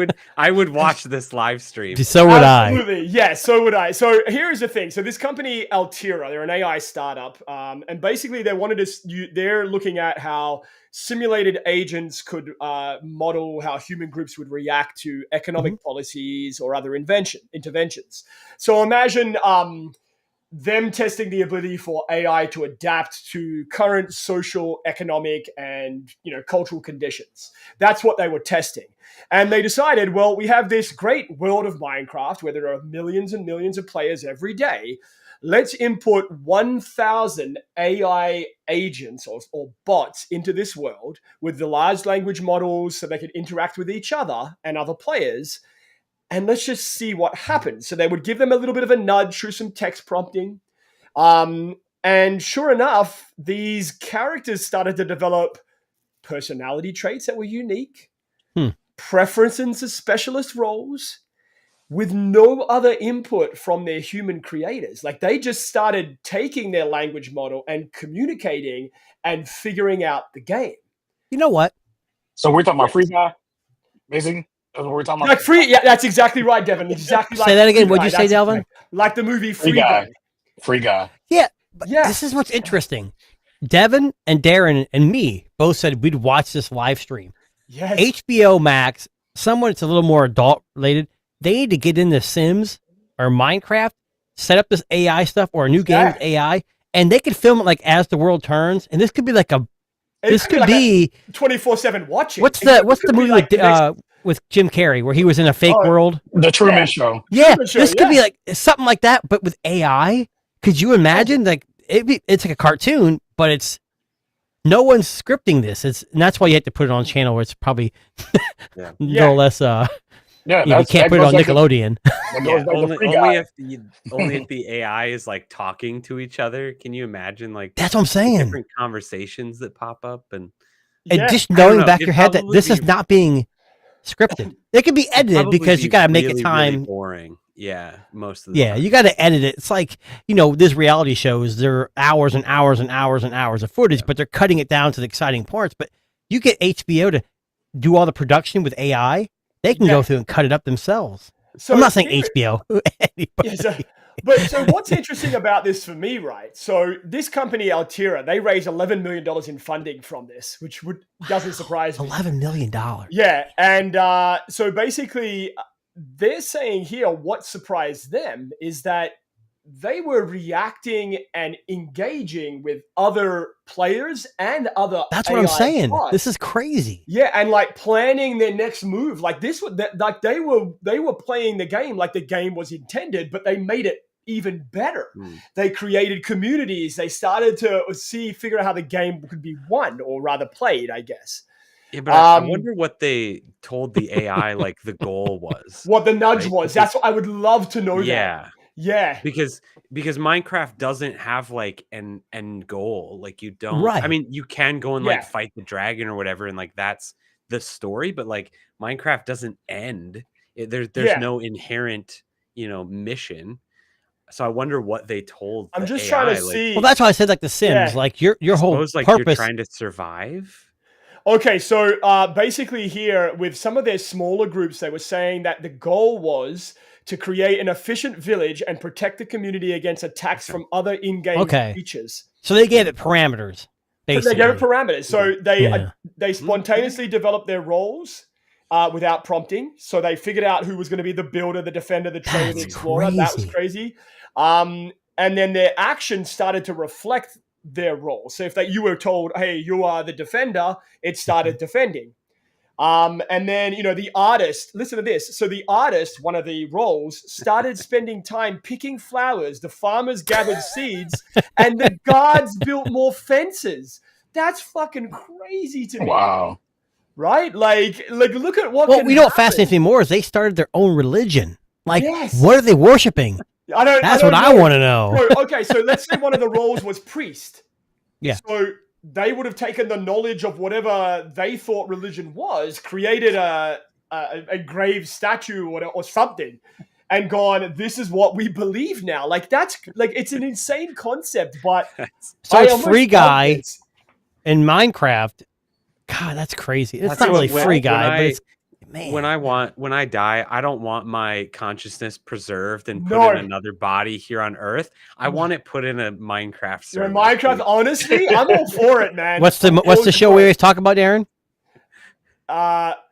would watch this live stream. So would Absolutely. Yeah, so would I. So here's the thing. So this company, Altera, they're an AI startup. And basically they're looking at how simulated agents could model how human groups would react to economic policies or other interventions. So imagine them testing the ability for AI to adapt to current social, economic, and cultural conditions. That's what they were testing. And they decided, well, we have this great world of Minecraft where there are millions and millions of players every day. Let's input 1,000 AI agents or bots into this world with the large language models so they can interact with each other and other players. And let's just see what happens. So they would give them a little bit of a nudge through some text prompting. And sure enough, these characters started to develop personality traits that were unique, preferences to specialist roles, with no other input from their human creators. Like, they just started taking their language model and communicating and figuring out the game. You know what? So we're talking about Free Guy, basically? That's what we're talking about. Like yeah, that's exactly right, Devin. Exactly. Say that again. What'd you say, Delvin? Like the movie Free Guy. Free Guy. Yeah, but this is what's interesting. Devin and Darren and me both said we'd watch this live stream. Yes. HBO Max, someone that's a little more adult related, they need to get into Sims or Minecraft, set up this AI stuff or a new game with AI, and they could film it like as the world turns. And this could be like this could be 24/7 watching. What's the movie with Jim Carrey where he was in a fake world? The Truman Show. Yeah, this could be like something like that, but with AI. Could you imagine? Like it's like a cartoon, but it's no one's scripting this. And that's why you have to put it on a channel where it's probably a little less. You can't put it on Nickelodeon. Only if the AI is like talking to each other. Can you imagine? Like, that's what I'm saying. Different conversations that pop up and just knowing back your head that this is not being scripted. It can be edited because you got to make it time. Really boring. Yeah, most of the time. You got to edit it. It's like, this reality shows, there are hours and hours and hours and hours of footage, but they're cutting it down to the exciting parts. But you get HBO to do all the production with AI, they can go through and cut it up themselves. So I'm not saying HBO. So what's interesting about this for me, right? So this company, Altera, they raised $11 million in funding from this, which doesn't surprise me. $11 million. Yeah. And so basically, they're saying here what surprised them is that they were reacting and engaging with other players and other That's what AI I'm saying. bots. This is crazy. Yeah, and like planning their next move. Like like they were playing the game like the game was intended, but they made it even better. They created communities. They started to figure out how the game could be won, or rather played, I guess. Yeah, but I wonder what they told the AI like the goal was. What the nudge was. That's what I would love to know. Yeah. Yeah. Because Minecraft doesn't have like an end goal. Like you don't. Right. I mean, you can go and like fight the dragon or whatever, and like that's the story. But like Minecraft doesn't end. There's no inherent mission. So I wonder what they told. I'm just AI, trying to see. Well, that's why I said like The Sims. Like your whole like purpose. You're trying to survive. Okay, so basically here, with some of their smaller groups, they were saying that the goal was to create an efficient village and protect the community against attacks from other in-game features. So they gave it parameters, basically. They gave it parameters. So they spontaneously developed their roles without prompting. So they figured out who was going to be the builder, the defender, the trader, the explorer. Crazy. That was crazy. And then their actions started to reflect their role. So if you were told, hey, you are the defender, it started defending. And then, the artist, listen to this. So the artist, one of the roles, started spending time picking flowers. The farmers gathered seeds and the guards built more fences. That's fucking crazy to me. Wow. Right? Like look at what. Well, you know what fascinates me more is they started their own religion. Like, what are they worshiping? That's what I want to know. Bro, okay, so let's say one of the roles was priest. Yeah. So they would have taken the knowledge of whatever they thought religion was, created a grave statue or something, and gone, this is what we believe now. Like, that's like, it's an insane concept, but so it's Free Guy in Minecraft. God, that's crazy. It's not really Free Guy, but it's, man. When I die, I don't want my consciousness preserved and put in another body here on Earth. I want it put in a Minecraft server. In Minecraft, honestly, I'm all for it, man. What's the show we always talk about, Darren? Upload.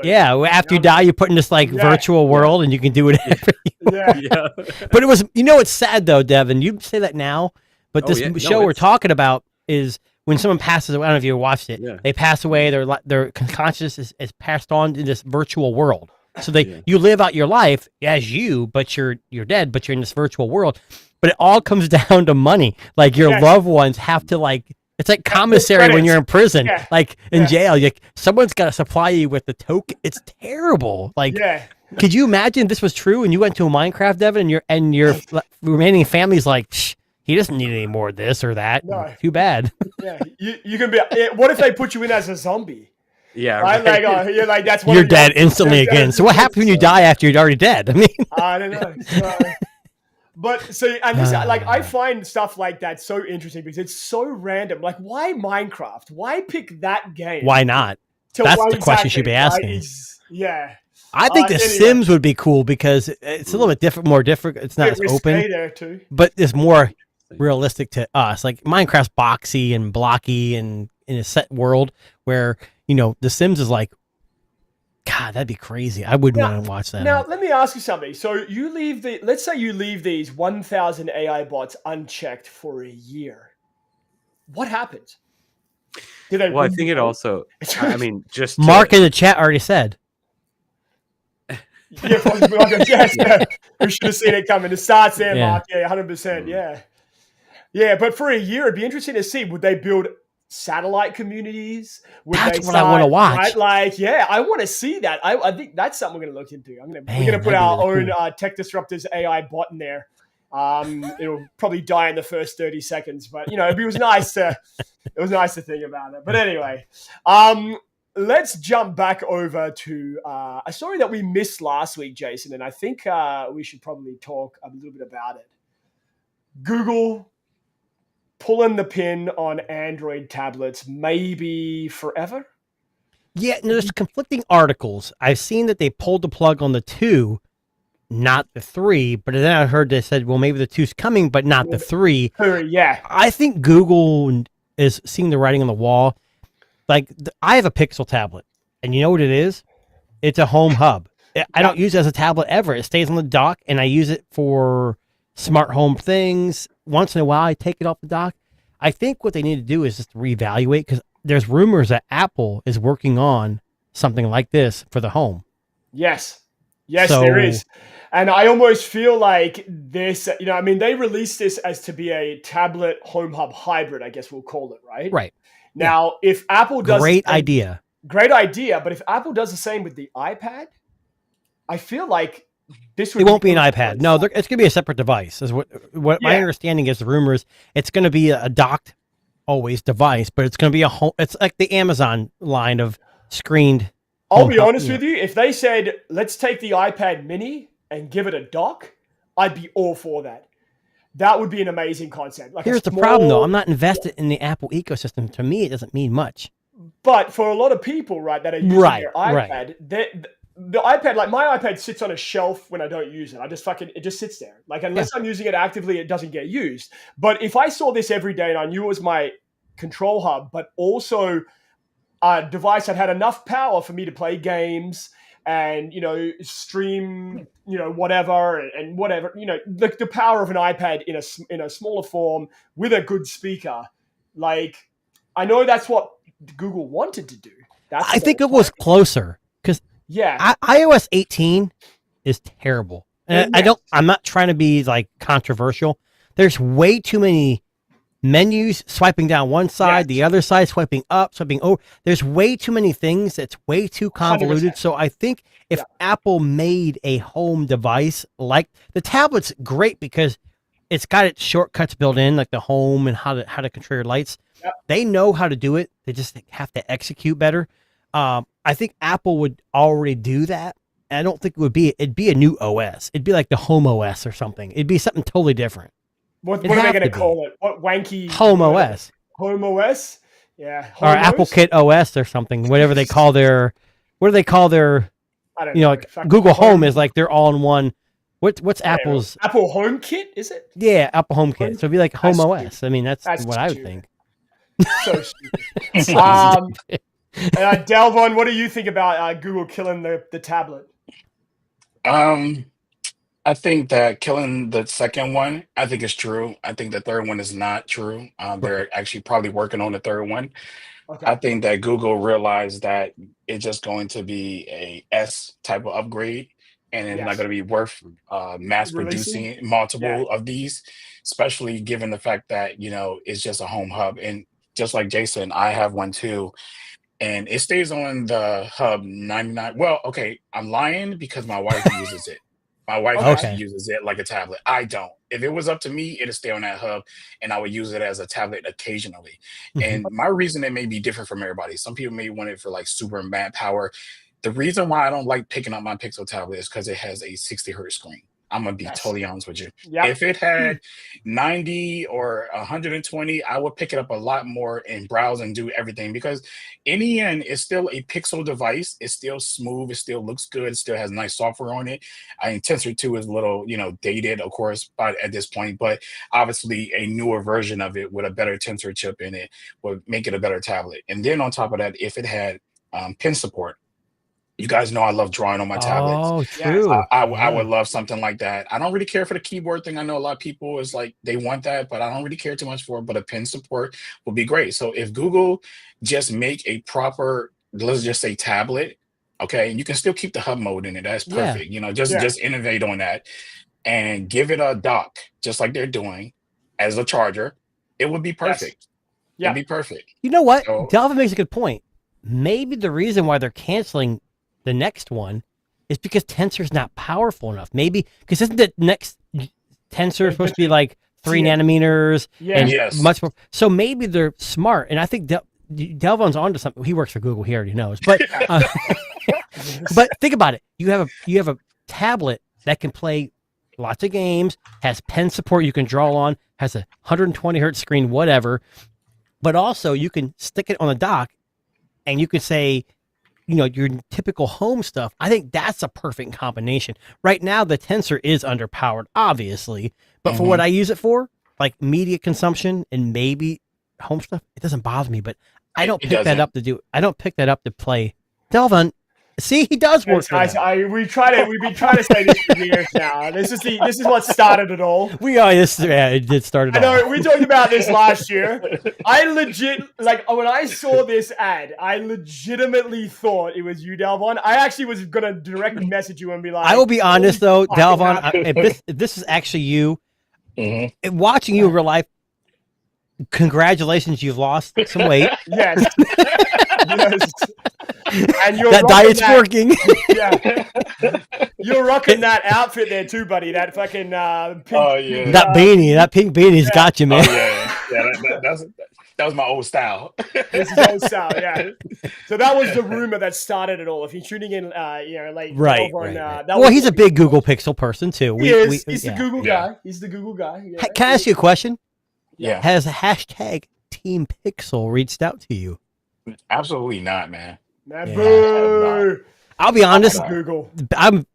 Yeah, after you die, you put in this like virtual world, and you can do whatever. Yeah. But it was, it's sad though, Devin. You say that now, but this show we're talking about is when someone passes away. I don't know if you watched it. Yeah. They pass away. Their consciousness is passed on in this virtual world. So you live out your life as you, but you're dead, but you're in this virtual world. But it all comes down to money. Like your loved ones have to it's like commissary when you're in prison, like in jail. Someone's got to supply you with the token. It's terrible. Could you imagine if this was true and you went to a Minecraft, Devin, and your remaining family's like, he doesn't need any more of this or that. No. Too bad. Yeah, you can be. What if they put you in as a zombie? Yeah, right. You're like that's you're dead instantly again. So what happens when you die after you're already dead? I mean, I don't know. But I find stuff like that so interesting because it's so random. Like, why Minecraft? Why pick that game? Why not? That's the question you should be asking. Yeah. I think The Sims would be cool because it's a little bit different, more different. It's not as open, there too. But it's more realistic to us. Like Minecraft's boxy and blocky and in a set world where, The Sims is like, God, that'd be crazy. I wouldn't want to watch that. Now, let me ask you something. So let's say you leave these 1,000 AI bots unchecked for a year. What happens? I think it also, just Mark in the chat already said. We should have seen it coming. It starts there, Mark. Yeah, 100%. Yeah, but for a year, it'd be interesting to see. Would they build satellite communities? That's what I want to watch. Right? I want to see that. I think that's something we're going to look into. We're going to put our own Tech Disruptors AI bot in there. It'll probably die in the first 30 seconds, but it was nice to think about it. But anyway, let's jump back over to a story that we missed last week, Jason, and I think we should probably talk a little bit about it. Google pulling the pin on Android tablets, maybe forever? Yeah, there's conflicting articles. I've seen that they pulled the plug on the 2, not the 3, but then I heard they said, well, maybe the 2's coming, but not the 3. Yeah. I think Google is seeing the writing on the wall. I have a Pixel tablet, and you know what it is? It's a home hub. I don't use it as a tablet ever. It stays on the dock, and I use it for smart home things. Once in a while, I take it off the dock. I think what they need to do is just reevaluate, because there's rumors that Apple is working on something like this for the home. Yes, there is. And I almost feel like this, they released this as to be a tablet home hub hybrid, I guess we'll call it, right? Right. Now, if Apple does... Great idea, but if Apple does the same with the iPad, I feel like this would... It won't be an iPad. No, it's going to be a separate device. Is what my understanding is. The rumors, it's going to be a docked, always device, but it's going to be a home... It's like the Amazon line of screened... I'll be honest with you. If they said, let's take the iPad mini and give it a dock, I'd be all for that. That would be an amazing concept. Here's the problem, though. I'm not invested in the Apple ecosystem. To me, it doesn't mean much. But for a lot of people, right, that are using their iPad, the iPad, like my iPad sits on a shelf when I don't use it. It just sits there. Like, unless I'm using it actively, it doesn't get used. But if I saw this every day and I knew it was my control hub, but also a device that had enough power for me to play games and, stream, whatever and whatever, the power of an iPad in a smaller form with a good speaker. Like, I know that's what Google wanted to do. I think it was closer because iOS 18 is terrible. And I'm not trying to be like controversial. There's way too many menus swiping down one side, the other side swiping up, swiping over. There's way too many things. It's way too convoluted. 100%. So I think if Apple made a home device like the tablet's great because it's got its shortcuts built in, like the home and how to control your lights. Yep. They know how to do it. They just have to execute better. I think Apple would already do that. And I don't think it'd be a new OS. It'd be like the Home OS or something. It'd be something totally different. What are they going to call it? What wanky Home OS? Home OS? Yeah. Or Apple Kit OS or something. Whatever they call their. What do they call their? I don't know. Like Google Home is like their all-in-one. What's Apple's? Apple Home Kit? Is it? Yeah, Apple Home Kit. So it'd be like Home OS. I mean, that's what I would stupid. think. So stupid. Delvon, what do you think about Google killing the tablet? I think that killing the second one, I think is true. I think the third one is not true. They're actually probably working on the third one. Okay. I think that Google realized that it's just going to be a S type of upgrade, and it's not going to be worth mass producing multiple of these, especially given the fact that it's just a home hub. And just like Jason, I have one too. And it stays on the hub 99. Well, okay, I'm lying because my wife uses it. My wife actually uses it like a tablet. I don't. If it was up to me, it'd stay on that hub, and I would use it as a tablet occasionally. And my reason, it may be different from everybody. Some people may want it for like super mad power. The reason why I don't like picking up my Pixel tablet is because it has a 60 hertz screen. I'm going to be totally honest with you. Yep. If it had 90 or 120, I would pick it up a lot more and browse and do everything, because in the end, it's still a Pixel device. It's still smooth. It still looks good. It still has nice software on it. I mean, Tensor 2 is a little, dated, of course, at this point, but obviously a newer version of it with a better Tensor chip in it would make it a better tablet. And then on top of that, if it had pen support, you guys know I love drawing on my tablets. Oh, true. I would love something like that. I don't really care for the keyboard thing. I know a lot of people is like, they want that, but I don't really care too much for it. But a pen support would be great. So if Google just make a proper, let's just say tablet, okay, and you can still keep the hub mode in it. That's perfect. Just innovate on that and give it a dock, just like they're doing, as a charger. It would be perfect. Yeah. It'd be perfect. You know what? So, Delvin makes a good point. Maybe the reason why they're canceling the next one is because Tensor's not powerful enough. Maybe because isn't the next Tensor supposed to be like 3 nanometers and much more? So maybe they're smart, and I think Delvon's onto something. He works for Google. He already knows, but but think about it. You have a tablet that can play lots of games, has pen support you can draw on, has a 120 hertz screen, whatever. But also you can stick it on the dock, and you could say, your typical home stuff. I think that's a perfect combination. Right now, the Tensor is underpowered, obviously, but for what I use it for, like media consumption and maybe home stuff, it doesn't bother me. But I don't pick that up to do. I don't pick that up to play. Delvin, see, he does work. We've been trying to say this for years now. This is what started it all. It did start it all. I know we talked about this last year. When I saw this ad, I legitimately thought it was you, Delvon. I actually was gonna direct message you and be like, I will be honest though, Delvon, if this is actually you, watching you in real life, congratulations, you've lost some weight. Yes. And that diet's working. You're rocking that outfit there too, buddy. That fucking pink, that beanie, that pink beanie's got you, man. that was my old style. This is old style, yeah. So that was the rumor that started it all. If you're tuning in, late, right. Well, he's a big Google Pixel person too. He's the Google guy. He's the Google guy. Yeah. Can I ask you a question? Yeah. Has hashtag Team Pixel reached out to you? Absolutely not, man. Boo. I'll be honest. Google. I'm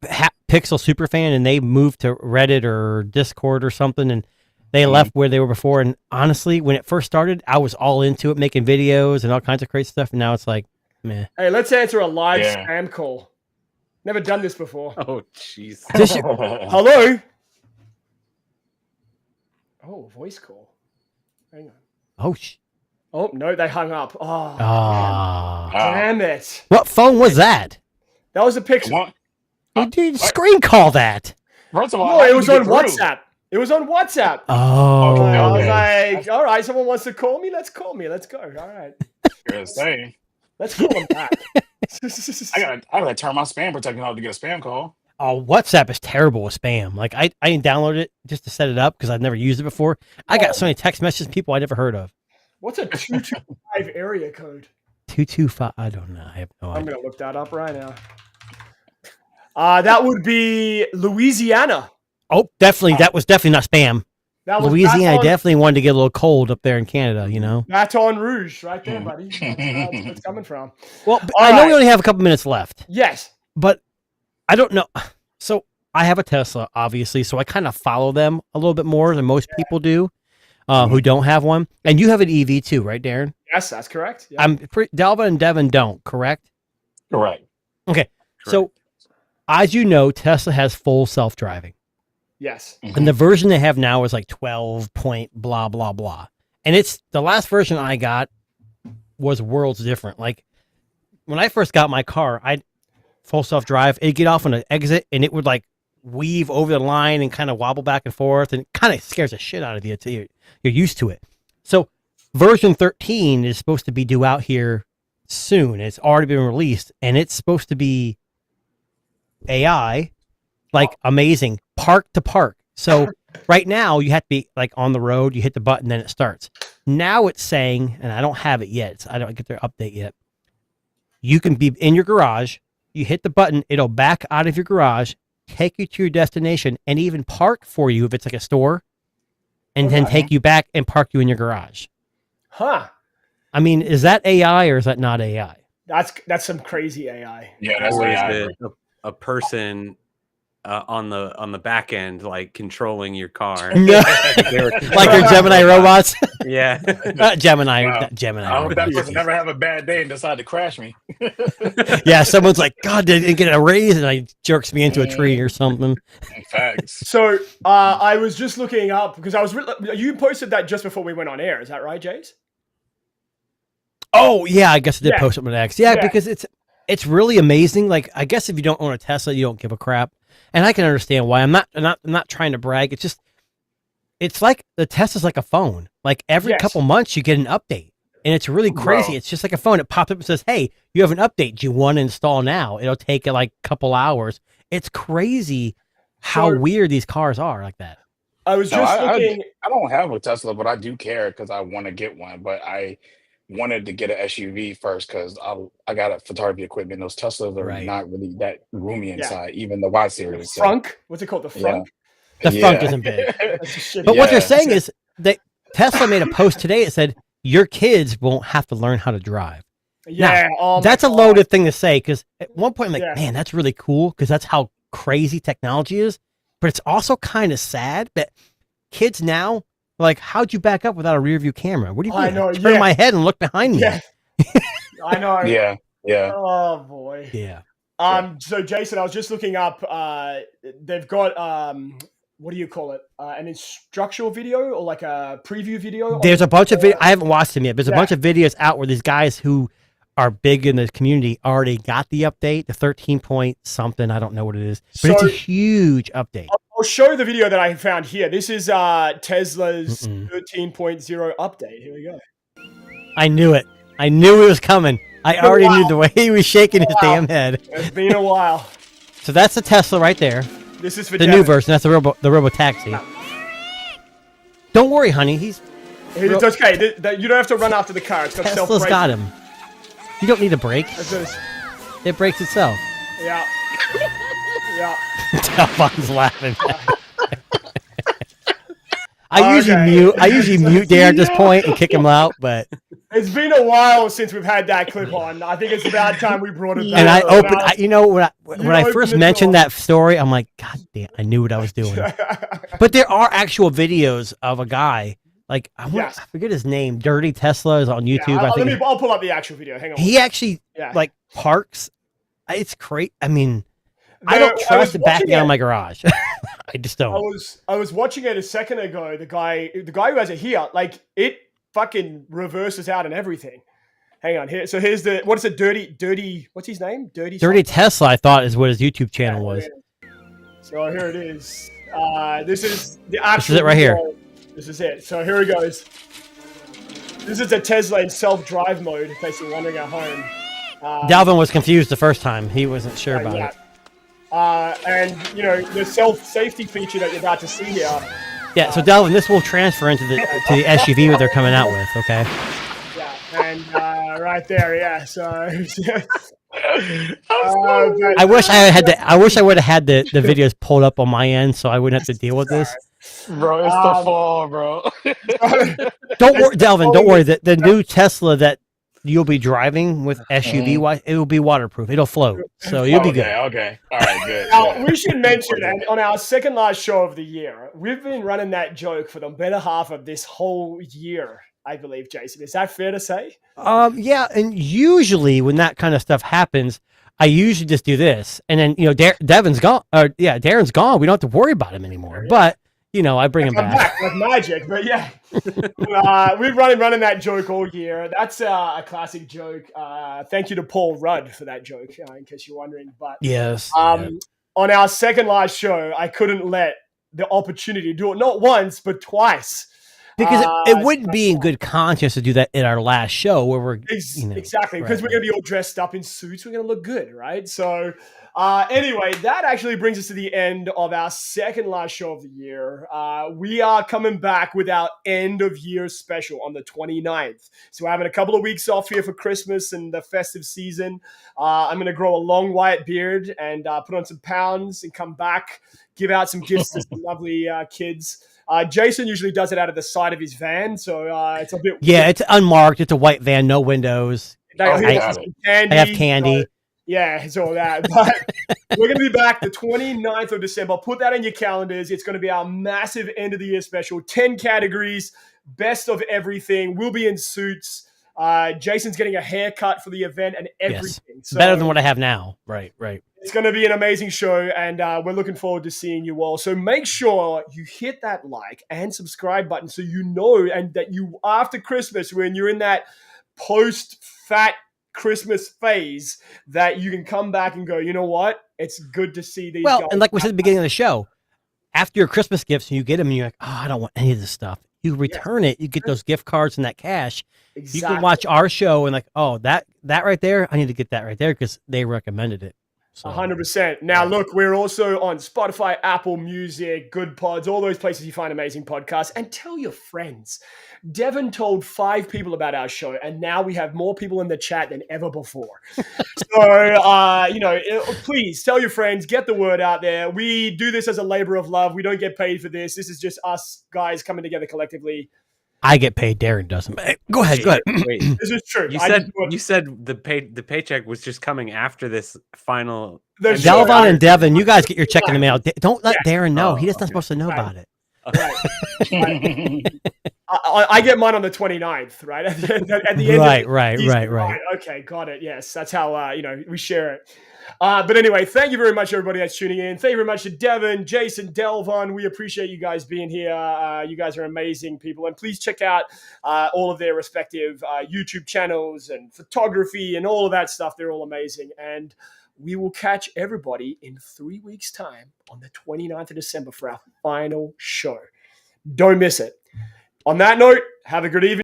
Pixel super fan, and they moved to Reddit or Discord or something, and they left where they were before. And honestly, when it first started, I was all into it, making videos and all kinds of crazy stuff. And now it's like, meh. Hey, let's answer a live spam call. Never done this before. Oh, jeez. Hello. Oh, voice call. Hang on. Oh, no, they hung up. Oh, damn it. What phone was that? That was a Pixel. Dude, screen call that. First of all, No, it was on WhatsApp. It was on WhatsApp. Oh. I was like, all right, someone wants to call me. Let's call me. Let's go. All right. Let's call them back. I gotta turn my spam protection off to get a spam call. Oh, WhatsApp is terrible with spam. Like I didn't download it just to set it up because I've never used it before. I got so many text messages from people I never heard of. What's a 225 area code? 225. I don't know. I have no idea. I'm gonna look that up right now. That would be Louisiana. Oh, definitely. That was definitely not spam. That was Louisiana. I definitely wanted to get a little cold up there in Canada. You know, Baton Rouge, right there, buddy. That's where it's coming from. Well, I know we only have a couple minutes left. Yes, but I don't know. So I have a Tesla, obviously, so I kind of follow them a little bit more than most people do who don't have one. And you have an EV too, right, Darren? Yes, that's correct. Yeah. Delvin and Devin don't, correct? Correct. Okay. Correct. So as you know, Tesla has full self-driving. Yes. And the version they have now is like 12 point blah, blah, blah. And it's the last version I got was worlds different. Like when I first got my car, full self-drive, it'd get off on an exit and it would like weave over the line and kind of wobble back and forth, and it kind of scares the shit out of you until you're used to it. So version 13 is supposed to be due out here soon. It's already been released, and it's supposed to be AI, like amazing, park to park. So right now you have to be like on the road, you hit the button, then it starts. Now it's saying, and I don't have it yet, I don't get their update yet, you can be in your garage, you hit the button, it'll back out of your garage, take you to your destination, and even park for you if it's like a store, and then take you back and park you in your garage. Huh. I mean, is that AI or is that not AI? That's some crazy AI. Yeah, that's or AI. is it a person on the back end, like controlling your car? No. Like your Gemini robots? Yeah. Not Gemini. Not Gemini. I hope that person never have a bad day and decide to crash me. Yeah, someone's like, God, they didn't get a raise, and I jerks me into a tree or something. Facts. So I was just looking up because you posted that just before we went on air. Is that right, Jace? Oh yeah, I guess I did post it on X. Yeah, because it's really amazing. Like, I guess if you don't own a Tesla, you don't give a crap, and I can understand why. I'm not trying to brag. It's just, it's like the Tesla's like a phone. Like every couple months you get an update, and it's really crazy. It's just like a phone. It pops up and says, "Hey, you have an update. Do you want to install now?" It'll take like a couple hours. It's crazy how weird these cars are like that. I was just looking. I don't have a Tesla, but I do care because I want to get one. But I wanted to get an SUV first because I got a photography equipment. Those Teslas are not really that roomy inside, even the Y series. The frunk? What's it called? The frunk? The frunk isn't big. But what they're saying is that Tesla made a post today that said your kids won't have to learn how to drive. Yeah, now, that's a loaded thing to say because at one point I'm like, man, that's really cool because that's how crazy technology is. But it's also kind of sad that kids now, like, how'd you back up without a rear view camera? What do you mean? I know, turn my head and look behind me. Yeah. I know. Yeah. Oh boy. Yeah. So Jason, I was just looking up. They've got what do you call it? An instructional video or like a preview video? There's a bunch of I haven't watched them yet. There's a bunch of videos out where these guys who are big in the community already got the update, the 13 point something. I don't know what it is, but it's a huge update. I'll show the video that I found here. This is Tesla's 13.0 update. Here we go. I knew it. I knew it was coming. I already knew the way he was shaking his damn head. It's been a while. So that's the Tesla right there. This is for the new version. That's the Robo Taxi. Don't worry, honey. It's okay. You don't have to run after the car. It's got Tesla's got him. You don't need a brake. It brakes itself. Yeah. Yeah. Delphon's laughing. I usually mute Darren at this point and kick him out, but it's been a while since we've had that clip on. I think it's about time we brought it back. And I opened, when I first mentioned that story, I'm like, God damn, I knew what I was doing. But there are actual videos of a guy. Like, I forget his name. Dirty Tesla is on YouTube. I'll pull up the actual video. Hang on. He actually like parks. It's crazy. I mean, I don't trust it backing out of my garage. I just don't. I was watching it a second ago. The guy who has it here, like it fucking reverses out and everything. Hang on here. So here's what is it? Dirty. What's his name? Dirty Tesla. I thought is what his YouTube channel was. So here it is. This is the actual. This is it right here. This is it. So here it goes. This is a Tesla in self-drive mode, in case you're wondering at home. Dalvin was confused the first time. He wasn't sure about it. And, you know, the self-safety feature that you're about to see here. Yeah, so Dalvin, this will transfer into the SUV that they're coming out with, okay? Yeah, and right there, yeah. So, I wish I would have had the videos pulled up on my end, so I wouldn't have to deal with this. Bro, it's the fall, bro. Don't worry, Dalvin. Don't worry. The new Tesla that you'll be driving with SUV, it will be waterproof. It'll float, so you'll be good. Okay, all right, good. Now, we should mention, and on our second last show of the year, we've been running that joke for the better half of this whole year, I believe, Jason. Is that fair to say? Yeah, and usually when that kind of stuff happens, I usually just do this, and then Darren's gone. Darren's gone. We don't have to worry about him anymore. But I bring him back like magic. But yeah, we've running that joke all year. That's a classic joke. Thank you to Paul Rudd for that joke, in case you're wondering. But yes, on our second last show, I couldn't let the opportunity do it not once but twice. Because it wouldn't be in good conscience to do that in our last show where we're exactly because we're going to be all dressed up in suits. We're going to look good, right? So anyway, that actually brings us to the end of our second last show of the year. We are coming back with our end of year special on the 29th. So we're having a couple of weeks off here for Christmas and the festive season. I'm going to grow a long white beard and put on some pounds and come back, give out some gifts to some lovely kids. Jason usually does it out of the side of his van, so it's a bit. Yeah, it's unmarked. It's a white van, no windows. I have candy. Yeah, it's all that. But we're going to be back the 29th of December. Put that in your calendars. It's going to be our massive end of the year special. 10 categories, best of everything. We'll be in suits. Jason's getting a haircut for the event and everything. Yes. So, better than what I have now. Right. It's going to be an amazing show, and we're looking forward to seeing you all. So make sure you hit that like and subscribe button so you know, and that you, after Christmas, when you're in that post-fat Christmas phase, that you can come back and go, you know what? It's good to see these guys. And like we said at the beginning of the show, after your Christmas gifts, and you get them, and you're like, oh, I don't want any of this stuff. You return it, you get those gift cards and that cash. Exactly. You can watch our show and like, oh, that right there, I need to get that right there because they recommended it. 100%. Now, look, we're also on Spotify, Apple Music, Good Pods, all those places you find amazing podcasts. And tell your friends. Devin told 5 people about our show, and now we have more people in the chat than ever before. So, please tell your friends, get the word out there. We do this as a labor of love. We don't get paid for this. This is just us guys coming together collectively. I get paid. Darren doesn't. Go ahead. Wait, this is true. You said the paycheck was just coming after this final. Dalvin and Devin, you guys get your check in the mail. Don't let Darren know. He's not supposed to know about it. I get mine on the 29th, right? At the end. Right. Okay, got it. Yes, that's how we share it. But anyway, thank you very much, everybody that's tuning in. Thank you very much to Devin, Jason, Delvon. We appreciate you guys being here. You guys are amazing people. And please check out all of their respective YouTube channels and photography and all of that stuff. They're all amazing. And we will catch everybody in 3 weeks' time on the 29th of December for our final show. Don't miss it. On that note, have a good evening.